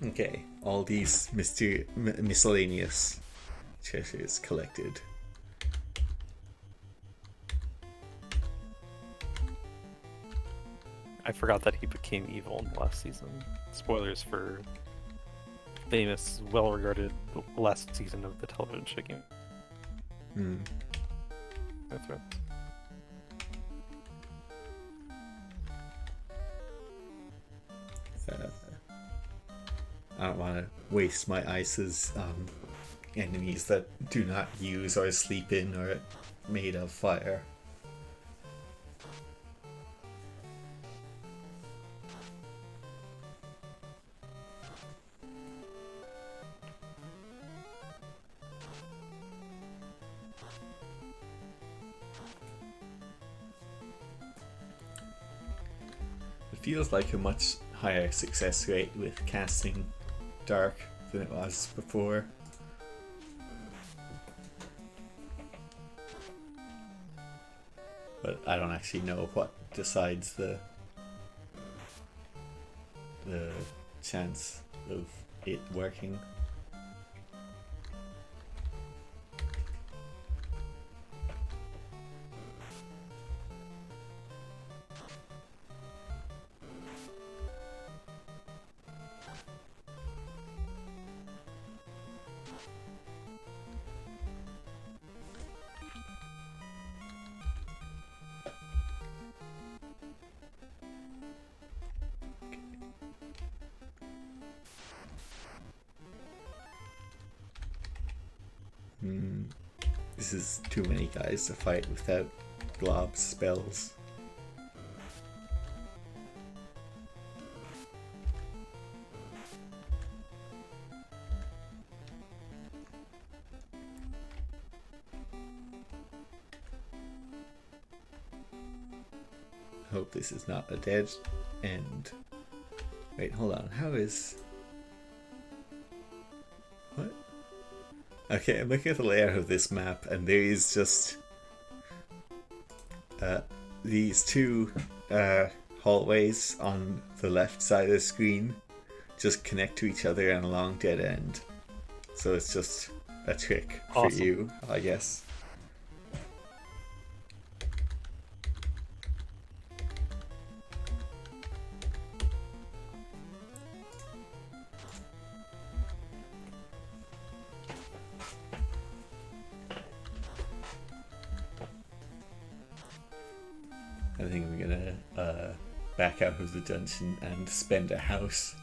Okay, all these miscellaneous treasures collected. I forgot that he became evil in the last season. Spoilers for famous, well-regarded last season of the television show game. That's right. I don't want to waste my ices on enemies that do not use or sleep in or made of fire. It feels like a much higher success rate with casting dark than it was before. But I don't actually know what decides the chance of it working. This is too many guys to fight without blob spells. Hope this is not a dead end. Wait, hold on. How is... What? Okay, I'm looking at the layout of this map, and there is just these two hallways on the left side of the screen just connect to each other and a long dead end. So it's just a trick for you, I guess. I think I'm gonna back out of the dungeon and spend a house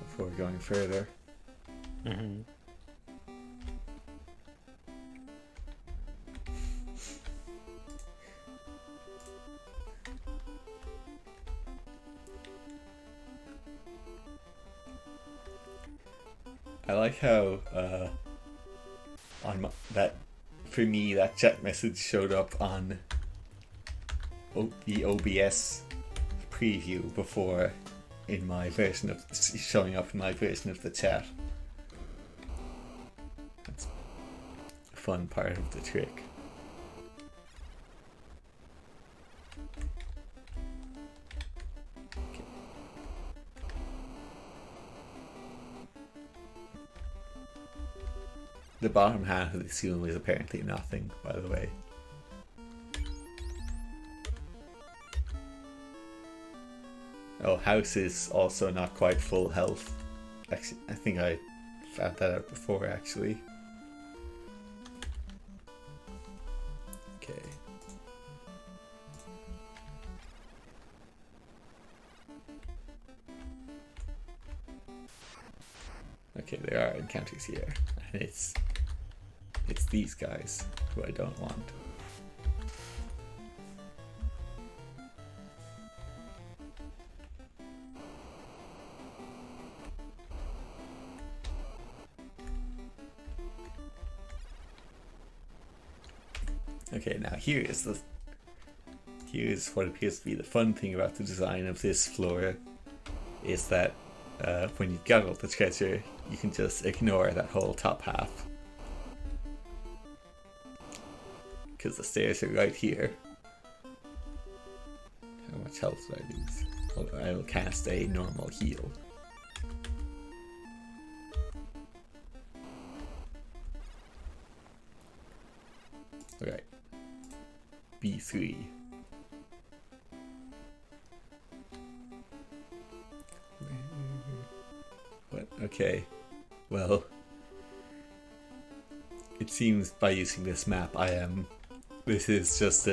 before going further. Mm-hmm. I like how on that for me that chat message showed up on the OBS preview before in my version of showing up in my version of the chat. That's a fun part of the trick. Okay. The bottom half of the ceiling is apparently nothing, by the way. Oh, house is also not quite full health. Actually, I think I found that out before, actually. Okay. Okay, there are encounters here, and it's these guys who I don't want. Okay, now here's what appears to be the fun thing about the design of this floor, is that when you've got all the treasure, you can just ignore that whole top half. Because the stairs are right here. How much health do I lose? I will cast a normal heal. Alright. B3. What? Okay. Well, it seems by using this map this is just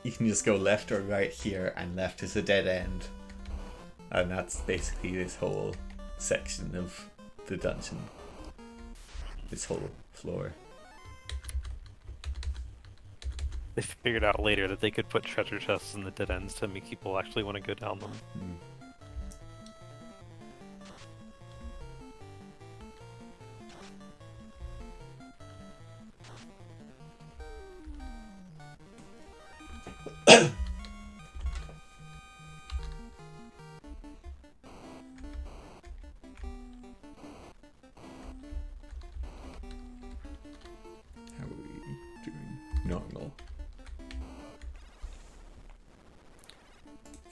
you can just go left or right here, and left is a dead end. And that's basically this whole section of the dungeon. This whole floor. They figured out later that they could put treasure chests in the dead ends to make people actually want to go down them.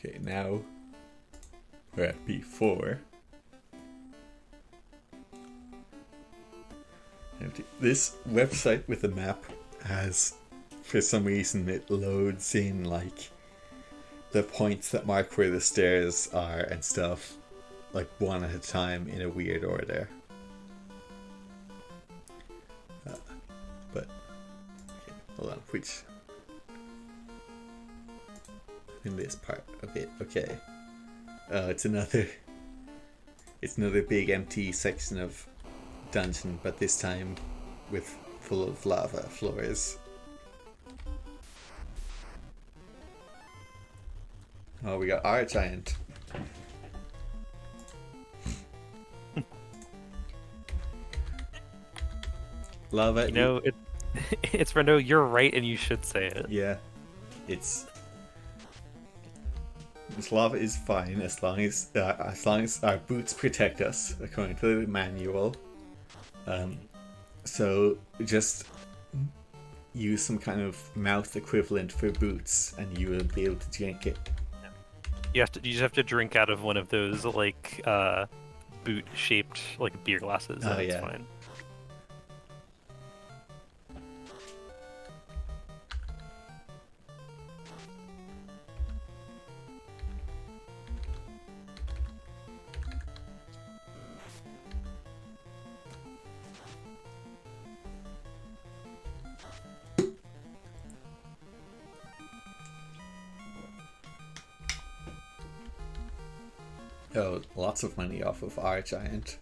Okay, now we're at B4. This website with the map has, for some reason, it loads in like the points that mark where the stairs are and stuff, like one at a time in a weird order. But okay, hold on, which in this part of it? Okay, it's another big empty section of dungeon, but this time with full of lava floors. Oh, we got our giant. Lava. You know, it's Rendo. You're right, and you should say it. Yeah, it's this lava is fine as long as our boots protect us according to the manual. So just use some kind of mouth equivalent for boots, and you will be able to drink it. You just have to drink out of one of those like boot shaped like beer glasses. Oh, That's yeah. fine. Oh, lots of money off of our giant.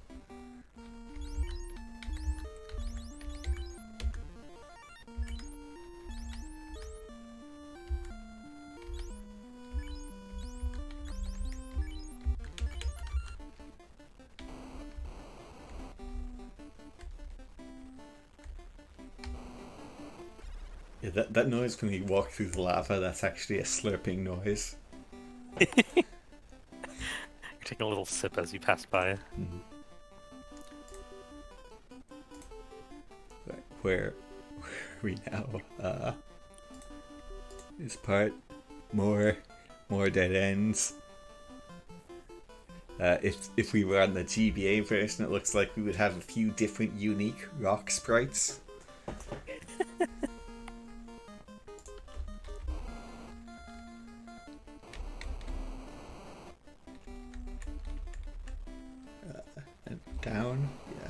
Yeah, that noise when you walk through the lava, that's actually a slurping noise. You're taking a little sip as you pass by. Mm-hmm. Right, where are we now? This part, more dead ends. If we were on the GBA version, it looks like we would have a few different unique rock sprites. And down, yeah.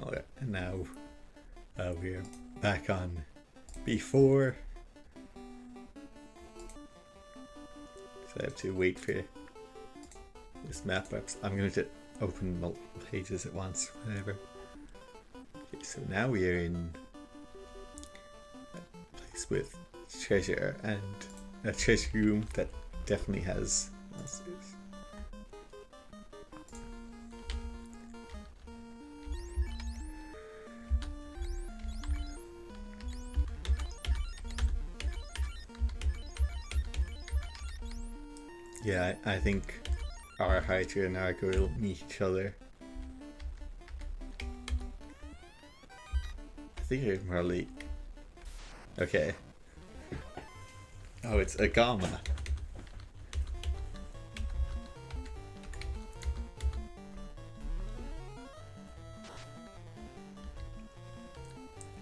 Okay, and now we're back on B4. So I have to wait for this map up. I'm going to open multiple pages at once, whatever. Okay, so now we are in a place with treasure and a treasure room that definitely has monsters. Yeah, I think our Hydra and Argo will meet each other. I think I can probably... Okay. Oh, it's a Gamma.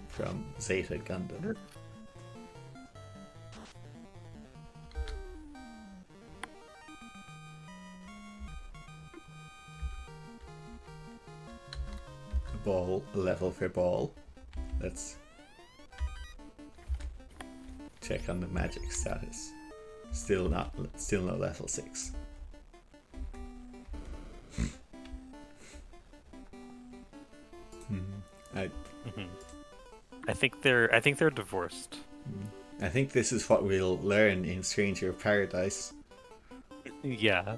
From Zeta Gundam. Ball, a level for ball. Let's check on the magic status. Still no level 6. I think they're divorced. I think this is what we'll learn in Stranger of Paradise. Yeah.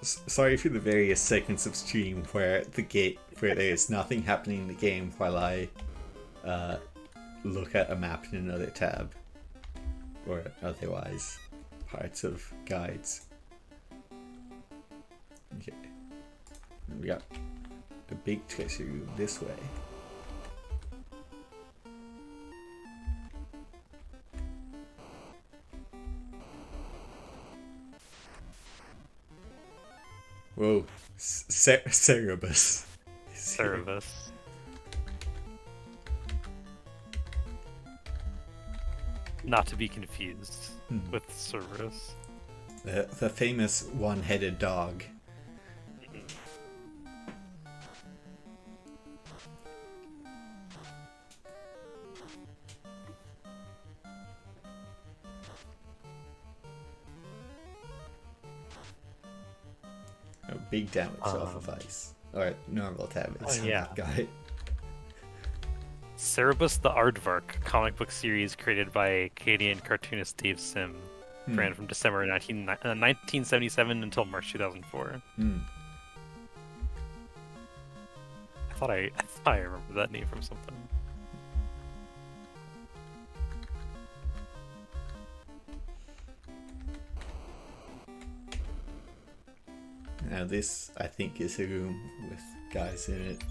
Sorry for the various segments of stream where where there's nothing happening in the game while I look at a map in another tab, or otherwise parts of guides. Okay, we got a big treasure room this way. Whoa, Cerebus. Cerebus. Not to be confused with Cerberus. The famous one-headed dog. Big damage off of ice. Or normal damage. Yeah. Got it. Cerebus the Aardvark comic book series created by Canadian cartoonist Dave Sim. Ran from December 1977 until March 2004. I thought I remember that name from something. Now this, I think, is a room with guys in it.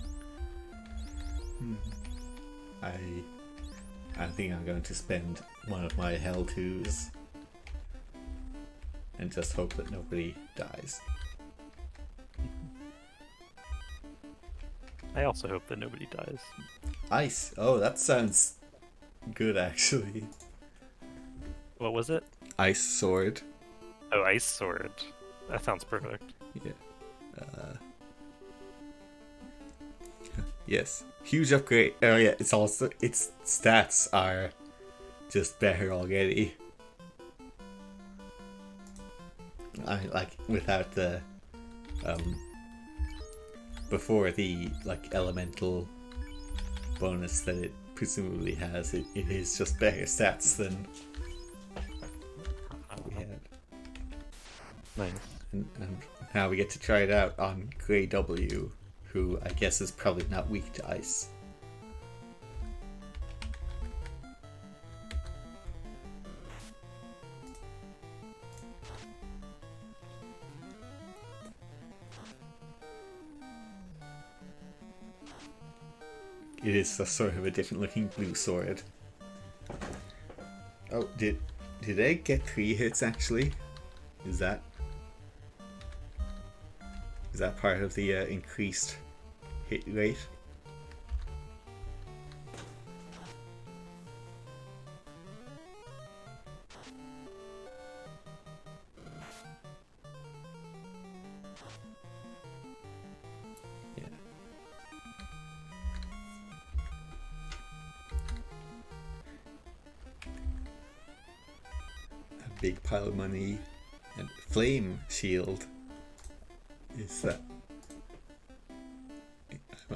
I think I'm going to spend one of my Hell 2s and just hope that nobody dies. I also hope that nobody dies. Ice. Oh, that sounds good, actually. What was it? Ice sword. Oh, ice sword. That sounds perfect. Yeah. Yes. Huge upgrade. Oh yeah, it's also its stats are just better already. I like without the before the like elemental bonus that it presumably has, it is just better stats than we had. Nice. And now we get to try it out on Grey W, who I guess is probably not weak to ice. It is a sort of a different looking blue sword. Oh, did I get 3 hits actually? Is that part of the increased hit rate? Yeah. A big pile of money and flame shield. Is that?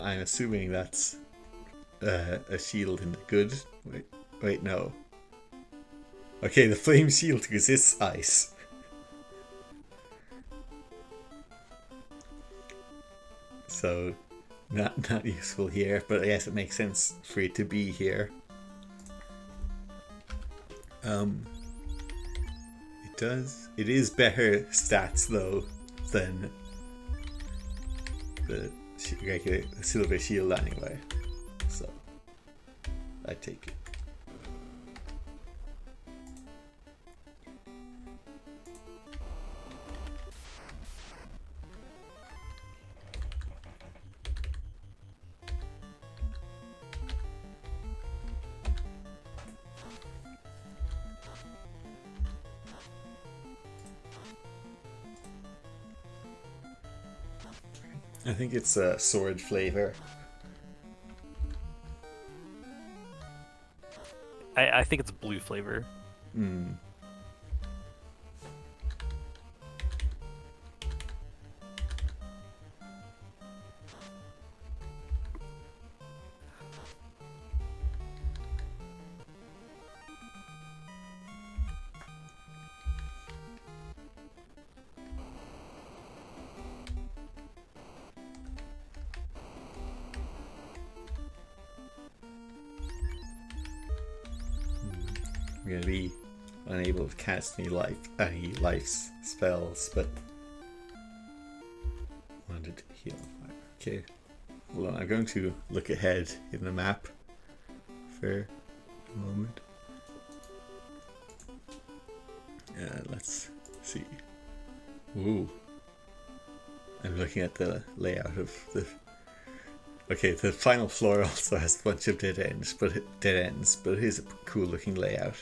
I'm assuming that's a shield in the good. Wait, no. Okay, the flame shield resists ice. So, not useful here, but I guess it makes sense for it to be here. It is better stats though than the regular silver shield anyway, so I take it. I think it's a sword flavor. I think it's blue flavor. Hmm. I'm gonna be unable to cast any life spells, but wanted to heal. Okay. Well, I'm going to look ahead in the map for a moment. Let's see. Ooh. I'm looking at the layout of the. Okay, the final floor also has a bunch of dead ends, but it is a cool looking layout.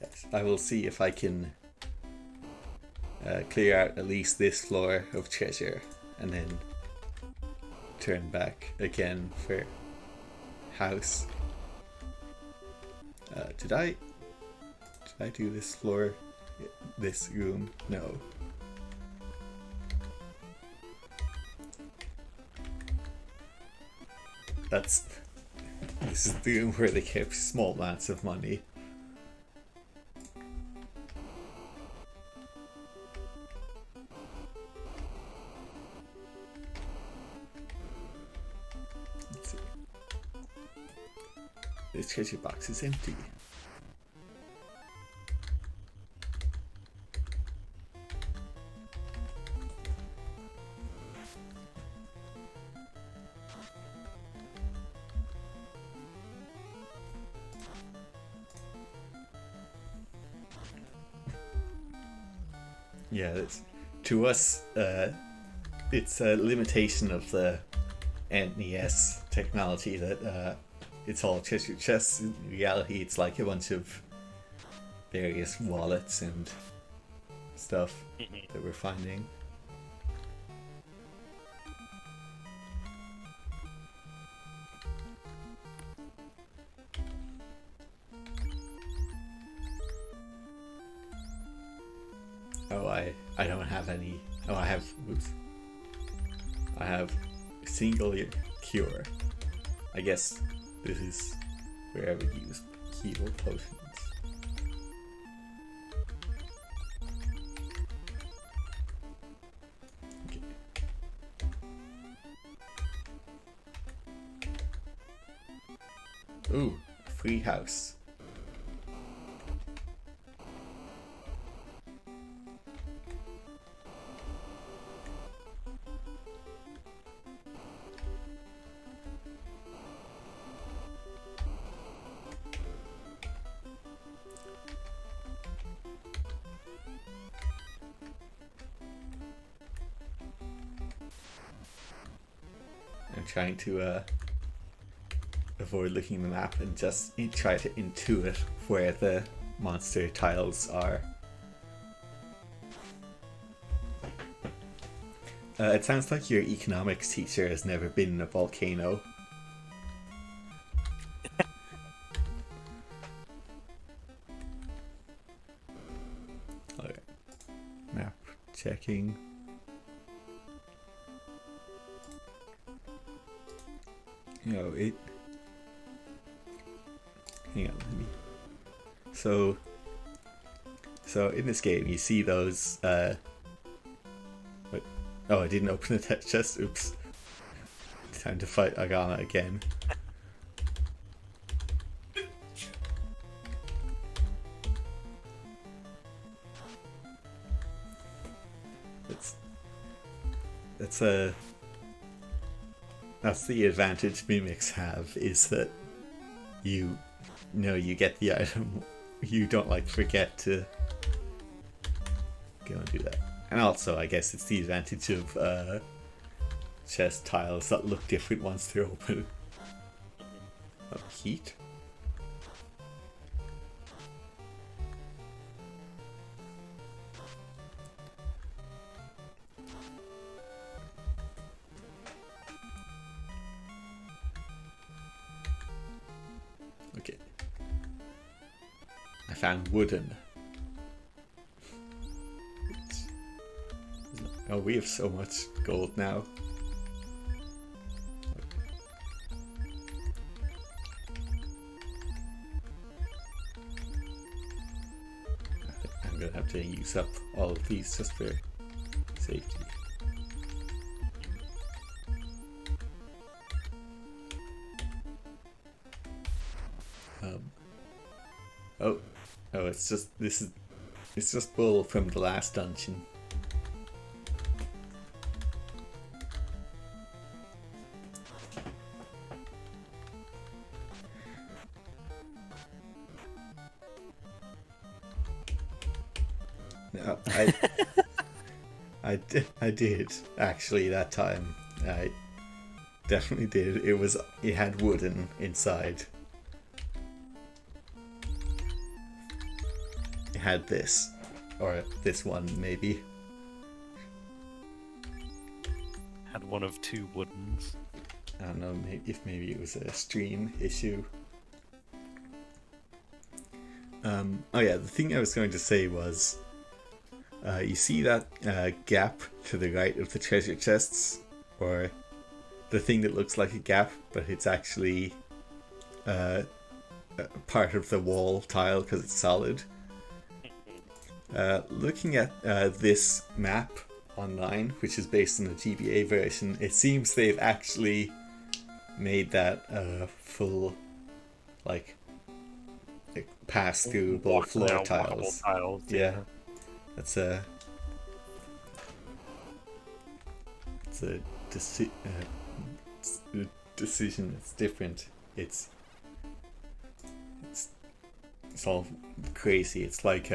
Yes, I will see if I can clear out at least this floor of treasure, and then turn back again for house. Did I do this floor, this room? No. This is the room where they kept small amounts of money. Let's see. This treasure box is empty. Yeah, to us, it's a limitation of the NES technology that it's all treasure chests. In reality, it's like a bunch of various wallets and stuff that we're finding. Oh, I don't have any. Oh, I have. Oops. I have single cure. I guess this is where I would use heal potions. Okay. Ooh, free house. I'm trying to avoid looking at the map and just try to intuit where the monster tiles are. It sounds like your economics teacher has never been in a volcano. Okay. Map checking. No, it. Hang on, let me. So in this game, you see those. What? Oh, I didn't open the chest. Oops. Time to fight Agana again. That's the advantage mimics have, is that you get the item, you don't like forget to go and do that. And also, I guess it's the advantage of chest tiles that look different once they're open. Oh, heat. found wooden. Oh, we have so much gold now. I'm gonna have to use up all of these just for safety. Oh, it's just bull from the last dungeon. No, I did actually that time. I definitely did. It had wooden inside. It had this, or this one maybe. Had one of two woodens. I don't know if maybe it was a stream issue. Oh yeah, the thing I was going to say was, you see that gap to the right of the treasure chests, or the thing that looks like a gap, but it's actually part of the wall tile because it's solid. Looking at this map online, which is based on the GBA version, it seems they've actually made that full, like pass through floor tiles. Yeah. That's it's a decision that's different. It's all crazy. It's like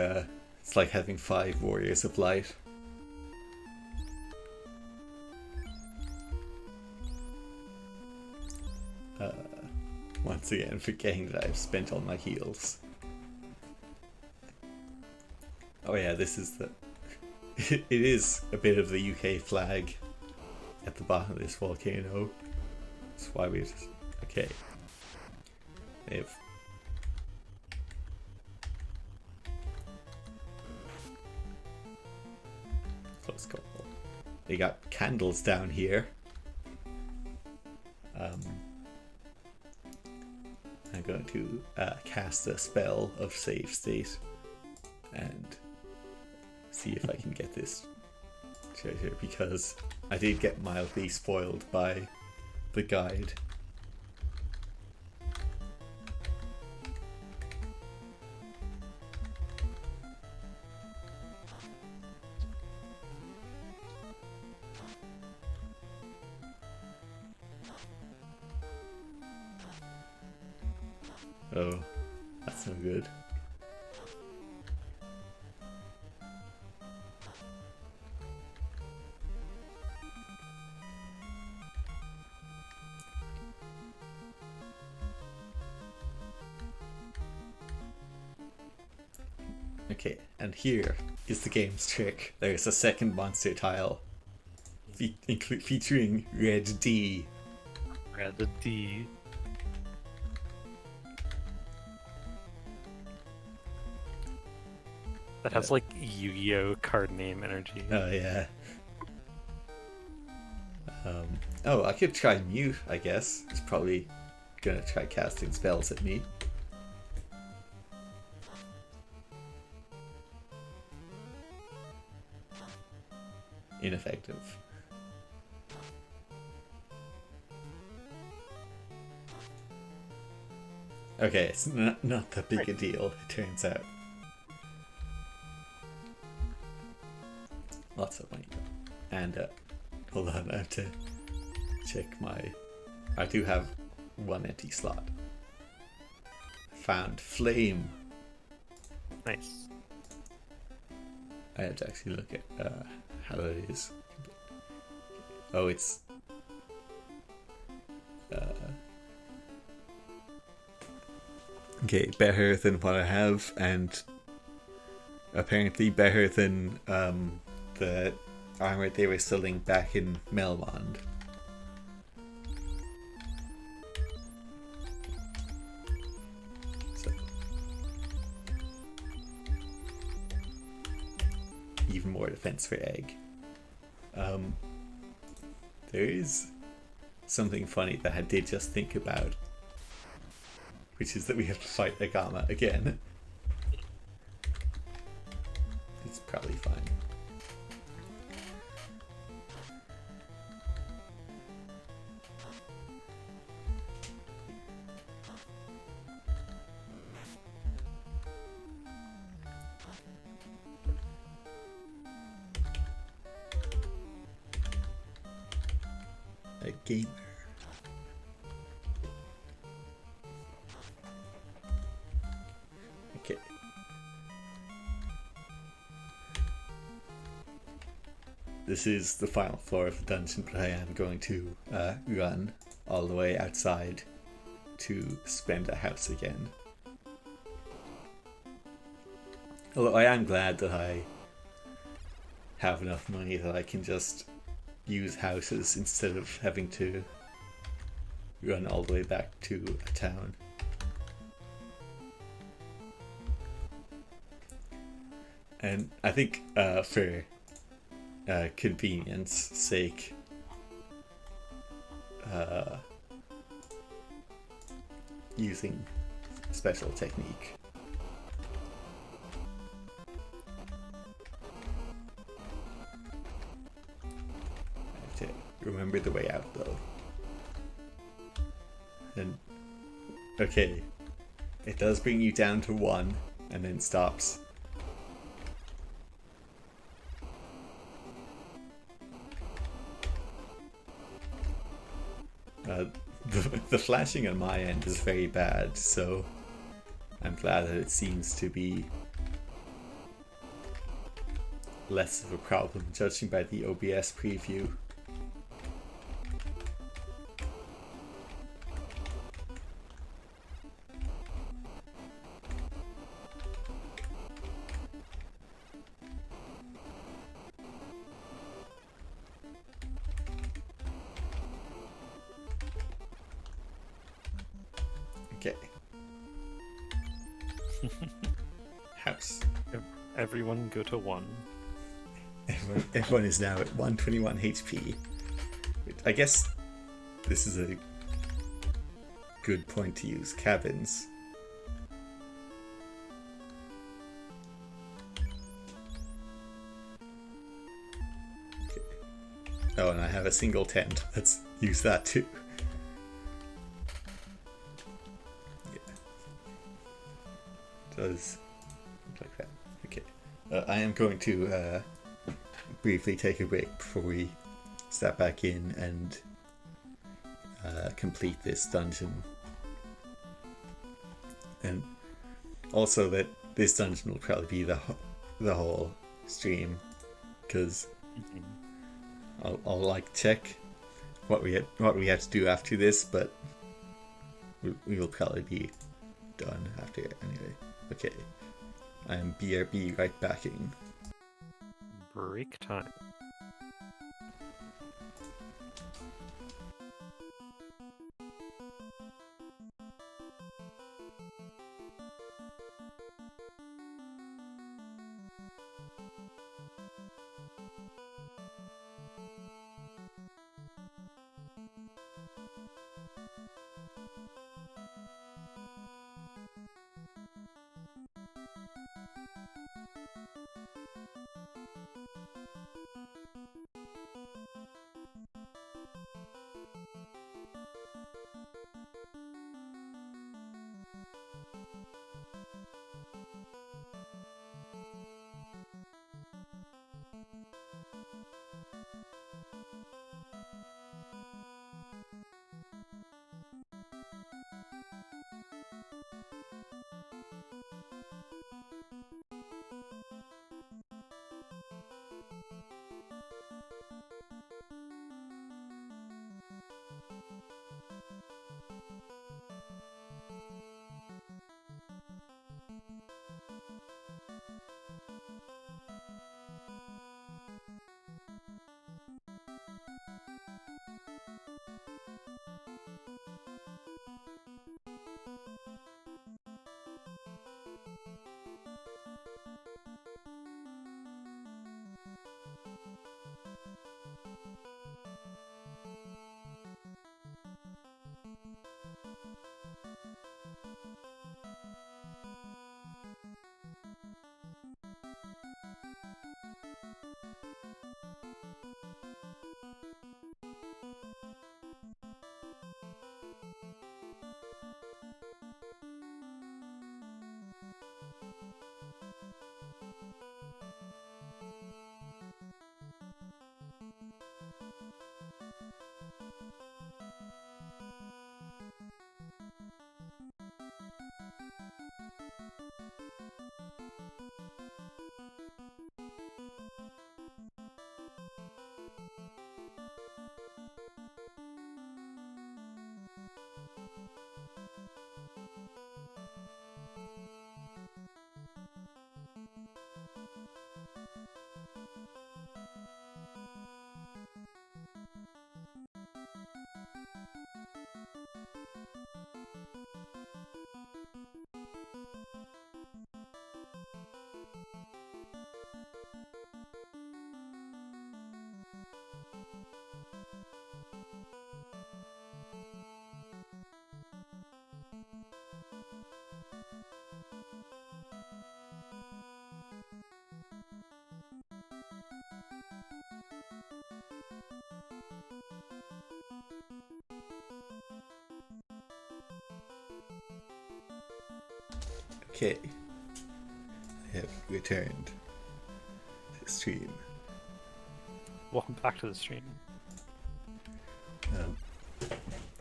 having 5 warriors of light. Once again, forgetting that I've spent all my heals. Oh yeah, this is the... It is a bit of the UK flag at the bottom of this volcano. That's why we just... Okay. They've... Close call. They got candles down here. I'm going to cast a spell of save state and see if I can get this treasure, because I did get mildly spoiled by the guide. Oh, that's no good. Okay, and here is the game's trick. There's a second monster tile featuring Red D. Red D. That has like Yu-Gi-Oh card name energy. Oh yeah. Oh, I could try mute, I guess. It's probably gonna try casting spells at me. Ineffective. Okay, it's not that big a deal, it turns out. Lots of money though. And hold on, I have to check my... I do have one empty slot. Found flame. Nice. I have to actually look at how it is. Oh, it's... okay, better than what I have, and apparently better than the armor they were selling back in Melmond. So, even more defense for egg. There is something funny that I did just think about, which is that we have to fight Agama again. It's probably fine. A gamer. Okay. This is the final floor of the dungeon, but I am going to run all the way outside to spend a house again. Although I am glad that I have enough money that I can just use houses instead of having to run all the way back to a town. And I think for convenience sake, using special technique. I have to remember the way out though. And okay, it does bring you down to 1 and then stops. The flashing on my end is very bad, so I'm glad that it seems to be less of a problem, judging by the OBS preview. Okay. House. Everyone go to 1. Everyone is now at 121 HP. I guess this is a good point to use cabins. Okay. Oh, and I have a single tent. Let's use that too. Does look like that. Okay. I am going to briefly take a break before we step back in and complete this dungeon. And also that this dungeon will probably be the whole stream, because I'll like check what we have to do after this, but we will probably be done after it anyway. Okay, I'm BRB right backing. Break time. Okay, I have returned to the stream. Welcome back to the stream.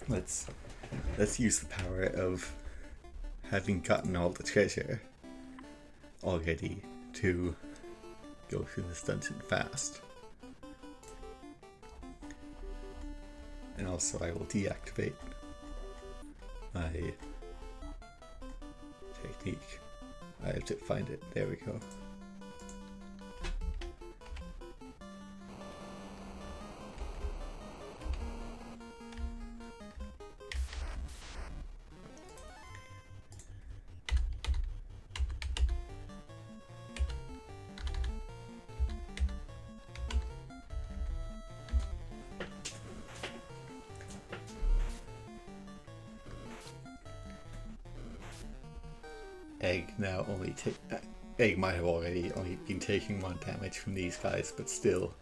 Let's use the power of having gotten all the treasure already to go through this dungeon fast. And also I will deactivate my technique. I have to find it. There we go. Egg might have already only been taking 1 damage from these guys, but still.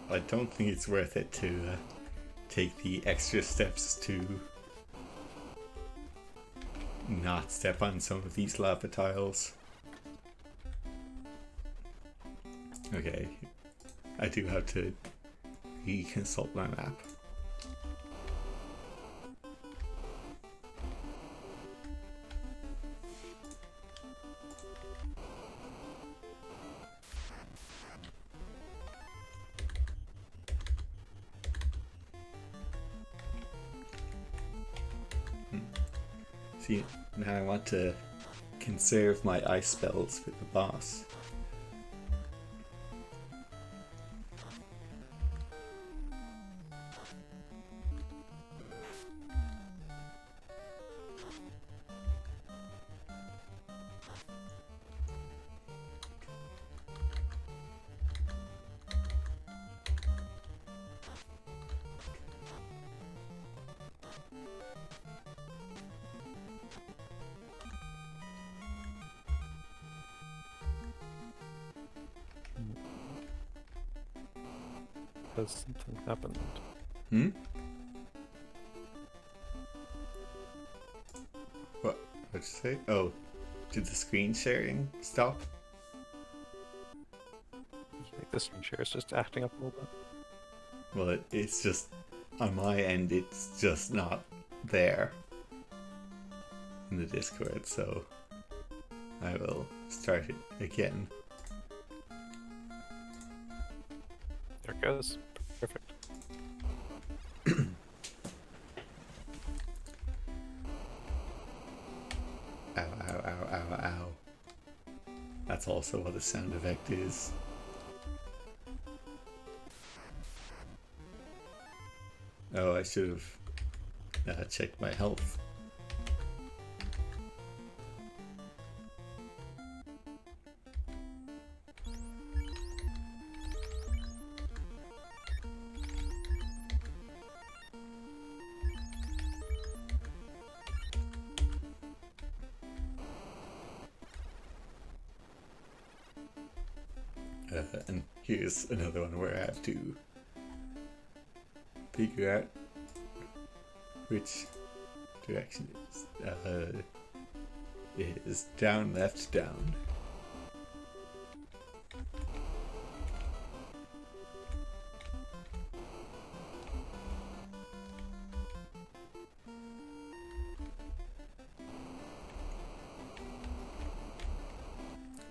I don't think it's worth it to take the extra steps to not step on some of these lava tiles. Okay, I do have to reconsult my map. See, now I want to conserve my ice spells for the boss. Because something happened. What? What'd you say? Oh, did the screen sharing stop? I think the screen share is just acting up a little bit. Well, it's just, on my end, it's just not there in the Discord, so I will start it again. There it goes. Perfect. Ow, ow, ow, ow, ow. That's also what the sound effect is. Oh, I should have checked my health. And here's another one where I have to figure out which direction it is. Down, left, down.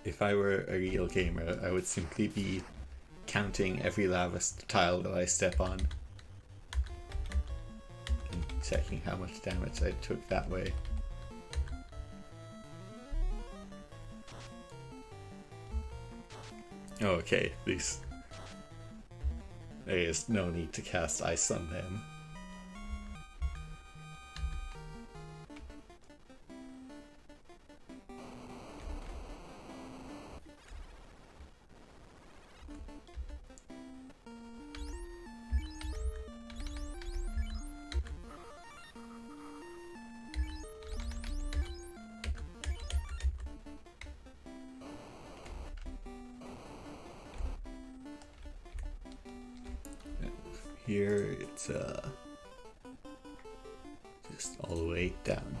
If I were a real gamer, I would simply be counting every lava tile that I step on and checking how much damage I took that way. Oh, okay, there is no need to cast ice on them. Here it's just all the way down.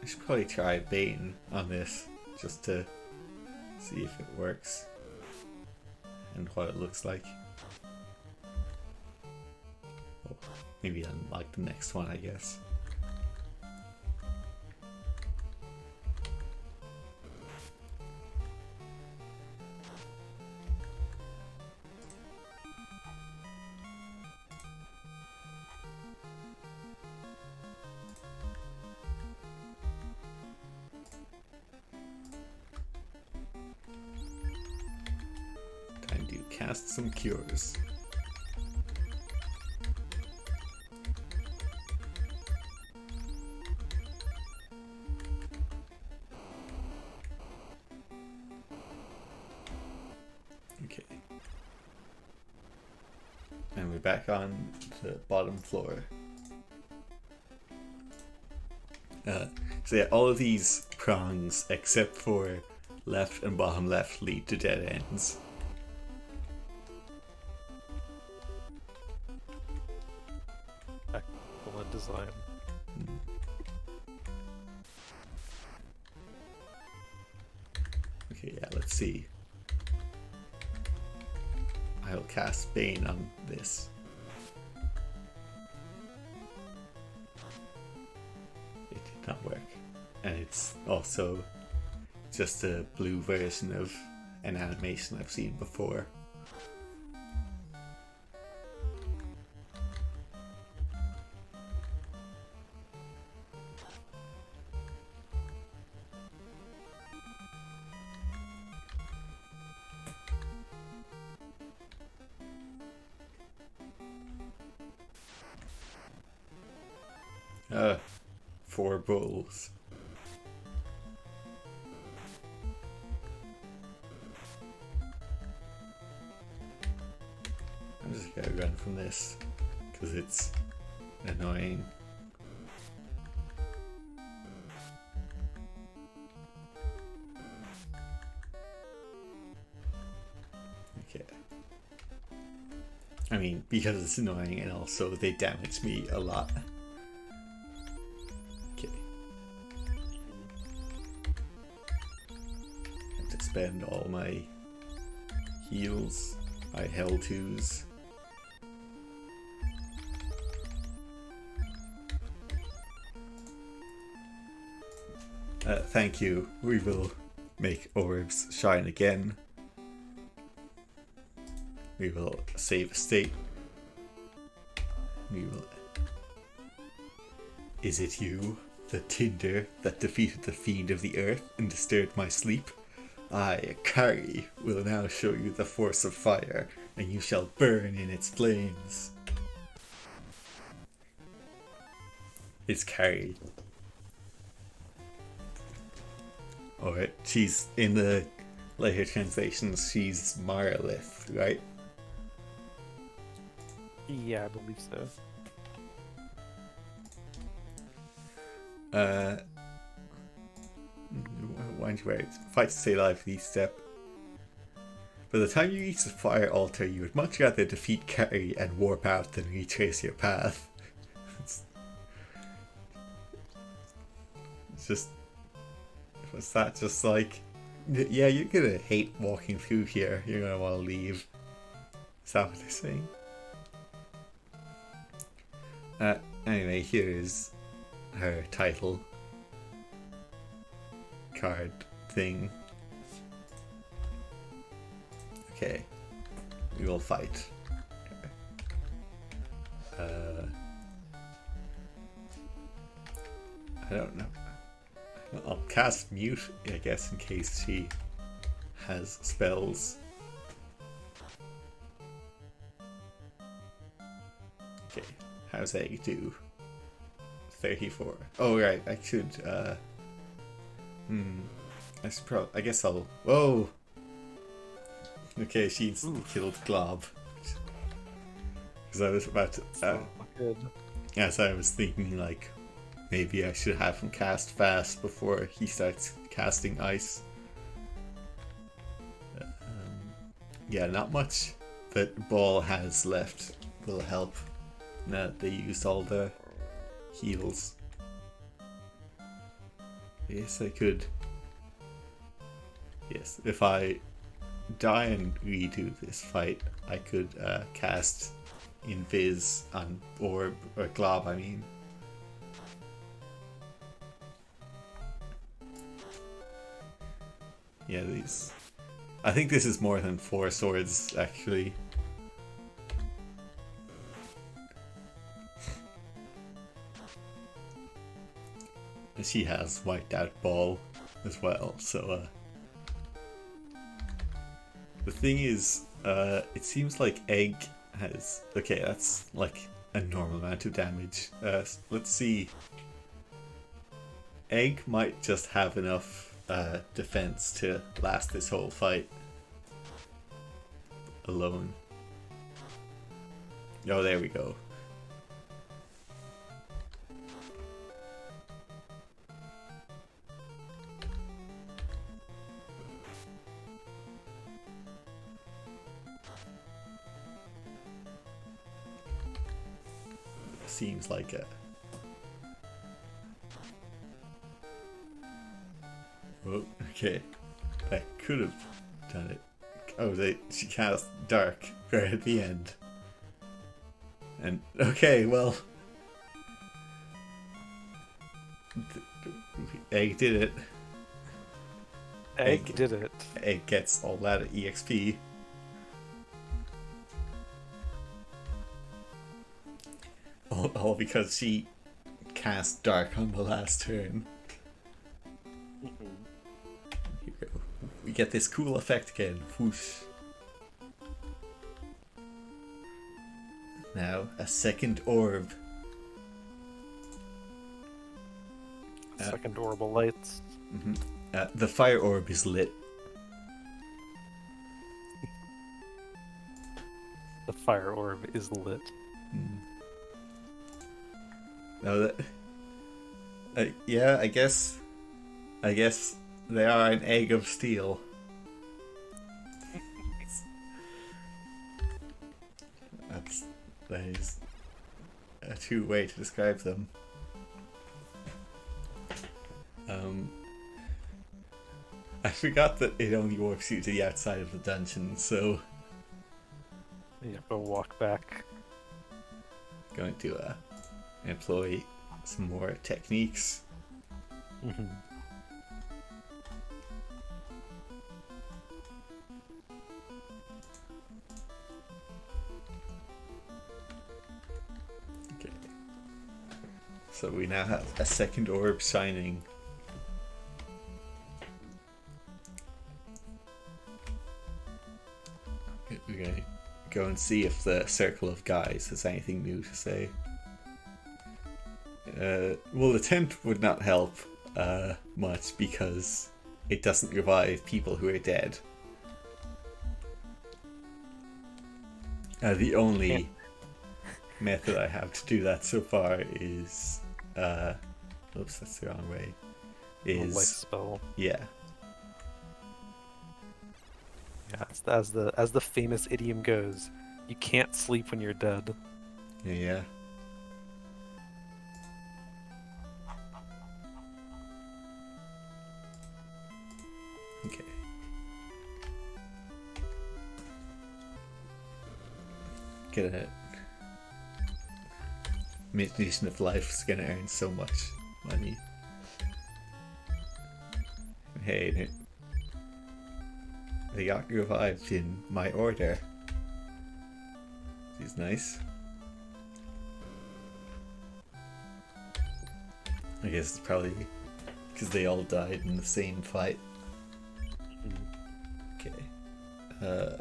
I should probably try Bane on this just to see if it works and what it looks like. Oh, maybe unlock the next one, I guess. Cast some cures. Okay. And we're back on the bottom floor. So yeah, all of these prongs except for left and bottom left lead to dead ends. Design. Okay, yeah, let's see. I'll cast Bane on this. It did not work. And it's also just a blue version of an animation I've seen before. Four bulls. I'm just gonna run from this because it's annoying. Okay. I mean, because it's annoying and also they damage me a lot. spend all my heals, my hell twos. Thank you. We will make orbs shine again. We will save a state. We will. Is it you, the tinder that defeated the fiend of the earth and disturbed my sleep? I, Kary, will now show you the force of fire, and you shall burn in its flames. It's Kary. Alright, she's in the later translations, she's Marlith, right? Yeah, I believe so. Wind your way. Fight to stay alive for each step. By the time you reach the fire altar, you would much rather defeat Kary and warp out than retrace your path. It's just... Was that just like... Yeah, you're gonna hate walking through here. You're gonna want to leave. Is that what they're saying? Anyway, here's her title card thing. Okay, we will fight. Okay. I don't know. I'll cast mute, I guess, in case she has spells. Okay, how's Egg do? 34. Oh right, I should. I guess I'll. Whoa. Okay, she's killed Glob. Because I was about to. Yeah, so I was thinking like, maybe I should have him cast fast before he starts casting ice. Yeah, not much that Ball has left will help. Now that they used all the heals. Yes, I could. Yes, if I die and redo this fight, I could cast Invis on Orb, or Glob, I mean. Yeah, these. I think this is more than 4 swords, actually. She has wiped out Ball as well, so the thing is, it seems like Egg has... Okay, that's like a normal amount of damage. Let's see. Egg might just have enough defense to last this whole fight alone. Oh, there we go. Seems like a... Oh, okay. That could have done it. Oh, she cast Dark right at the end. And, okay, well... Egg did it. Egg did it. Egg gets all that EXP. All because she cast Dark on the last turn. Here we go. We get this cool effect again. Whoosh. Now, a second orb. Second orbital lights. The fire orb is lit. The fire orb is lit. No, that... yeah, I guess they are an egg of steel. That is a true way to describe them. I forgot that it only warps you to the outside of the dungeon, so You have to walk back. going to employ some more techniques. Mm-hmm. Okay. So we now have a second orb shining. We're going to go and see if the Circle of Guys has anything new to say. Well, the tent would not help much because it doesn't revive people who are dead. The only method I have to do that so far is oops, that's the wrong way. Is light spell. Yeah. Yeah, it's as the famous idiom goes, you can't sleep when you're dead. Yeah. Okay. Get a Magician of Life is gonna earn so much money. Hey, they got revived in my order. She's nice. I guess it's probably because they all died in the same fight. Okay. I'm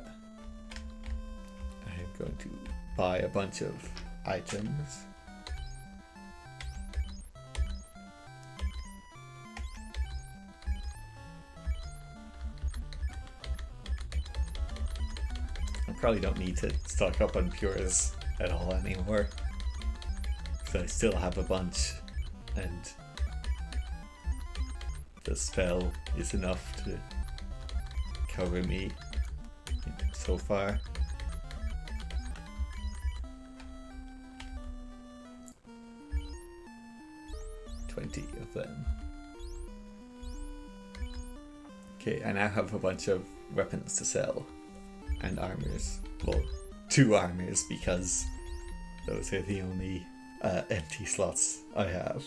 going to buy a bunch of items. I probably don't need to stock up on pures at all anymore, because I still have a bunch, and the spell is enough to cover me so far. Of them. Okay, I now have a bunch of weapons to sell and armors. Well, 2 armors because those are the only empty slots I have.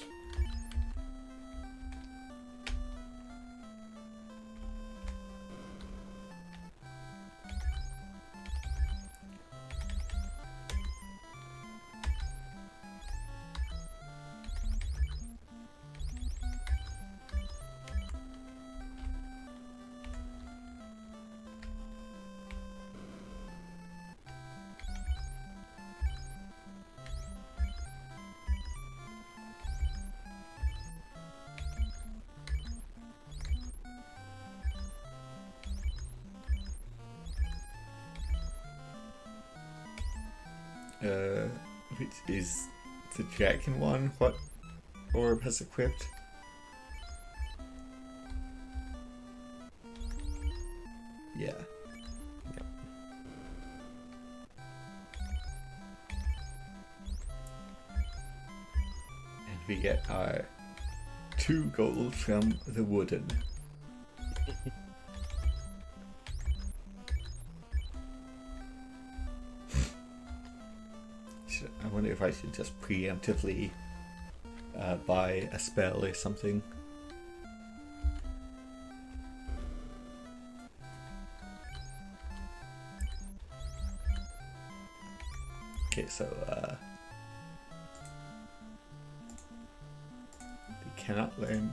Which is the dragon one? What orb has equipped? Yeah. Yep. And we get our 2 gold from the wooden. I wonder if I should just preemptively buy a spell or something. Okay, so we cannot learn.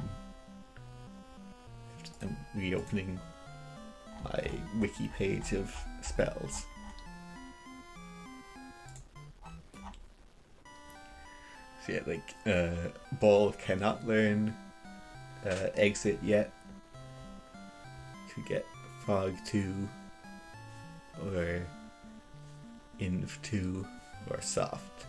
I'm reopening my wiki page of spells. So yeah, like Ball cannot learn Exit yet. Could get Fog 2 or Inv 2 or Soft.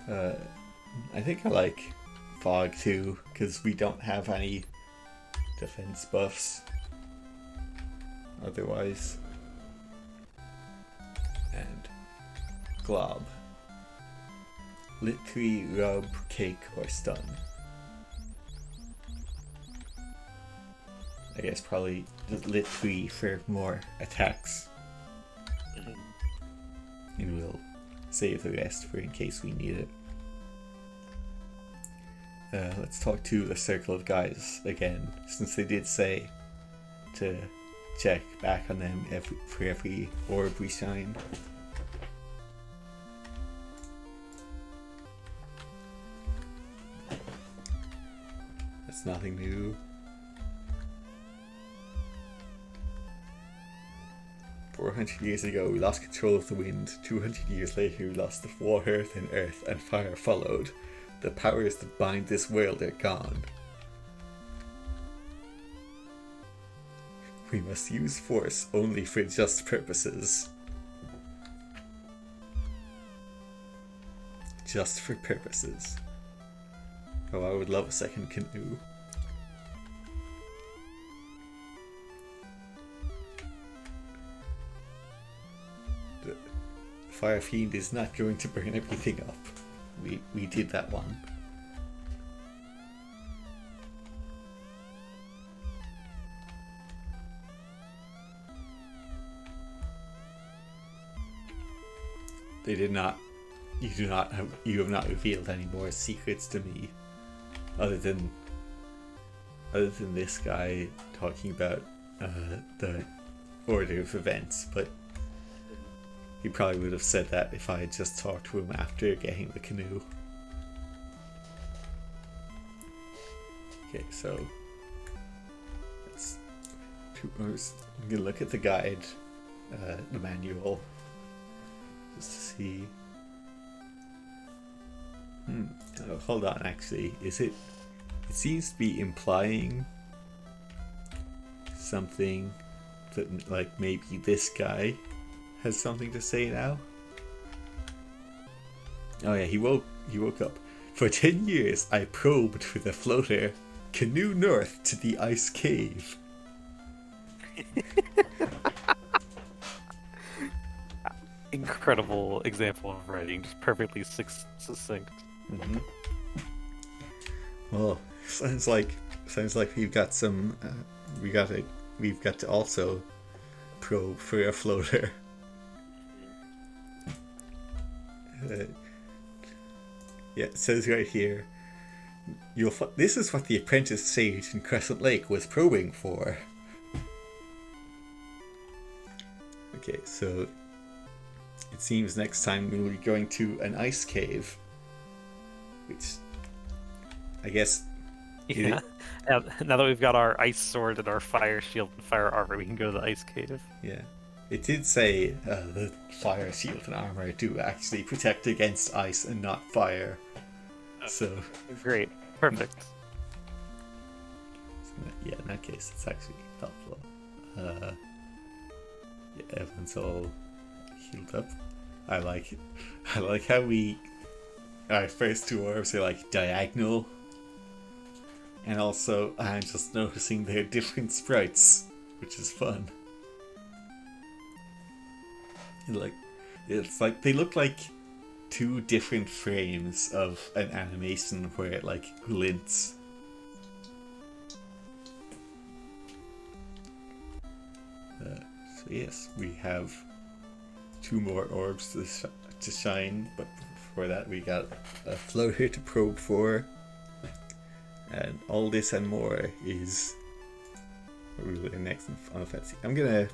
I think I like Fog 2 because we don't have any defense buffs otherwise. And Glob. literally rub, kick, or stun. I guess probably just literally for more attacks. And we'll save the rest for in case we need it. Let's talk to the circle of guys again, since they did say to check back on them for every orb we shine. That's nothing new. 400 years ago we lost control of the wind. 200 years later we lost the water, then earth, and fire followed. The powers that bind this world are gone. We must use force only for just purposes. Just for purposes. Oh, I would love a second canoe. The Fire Fiend is not going to burn everything up. We did that one. They did not. You have not revealed any more secrets to me, other than this guy talking about the order of events. But he probably would have said that if I had just talked to him after getting the canoe. Okay, so I'm gonna look at the guide, the manual, just to see. Oh, hold on, actually, it seems to be implying something that, like, maybe this guy has something to say now. Oh yeah, he woke up. For 10 years I probed with a floater, canoe north to the ice cave. Incredible example of writing, just perfectly succinct. Mm-hmm. Well, sounds like we've got some. We've got to also probe for a floater. Yeah, it says right here. This is what the apprentice sage in Crescent Lake was probing for. Okay, so it seems next time we'll be going to an ice cave, which I guess. Yeah. Now that we've got our ice sword and our fire shield and fire armor, we can go to the ice cave. Yeah. It did say the fire shield and armor do actually protect against ice and not fire. So great, perfect. Yeah, in that case, it's actually helpful. Yeah, everyone's all healed up. I like how our first two orbs are like diagonal, and also I'm just noticing they're different sprites, which is fun. It's like they look like two different frames of an animation where it like glints. So yes, we have 2 more orbs to shine, but before that we got a floater to probe for, and all this and more is really next in Final Fantasy. I'm gonna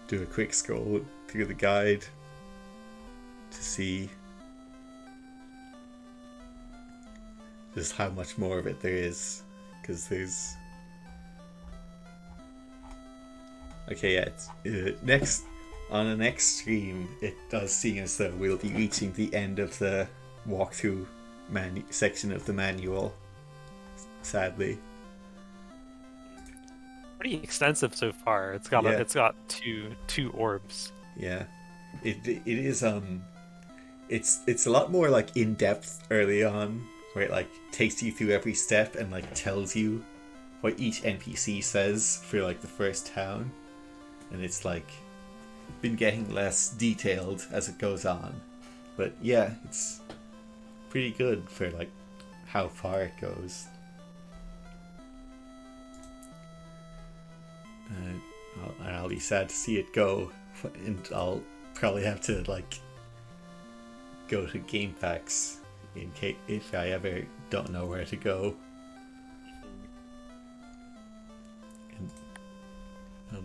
do a quick scroll through the guide to see just how much more of it there is, because there's. Okay, yeah, it's, on the next stream, it does seem as though we'll be reaching the end of the walkthrough section of the manual, sadly. Pretty extensive so far. It's got two orbs. Yeah, it is it's a lot more like in depth early on, where it like takes you through every step and like tells you what each NPC says for like the first town. And it's like been getting less detailed as it goes on, but yeah, pretty good for like how far it goes. And I'll be sad to see it go, and I'll probably have to like go to Game Packs in case if I ever don't know where to go. And,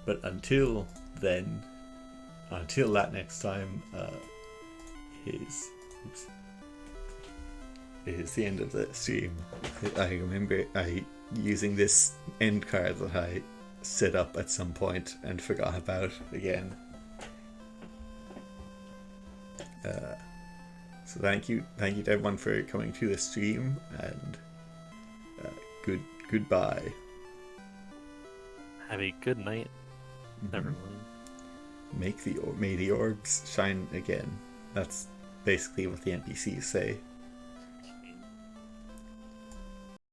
but until then, until that next time, is the end of the stream. I remember using this end card that I set up at some point and forgot about again. So thank you to everyone for coming to the stream, and goodbye. Have a good night, everyone. May the orbs shine again. That's basically what the NPCs say.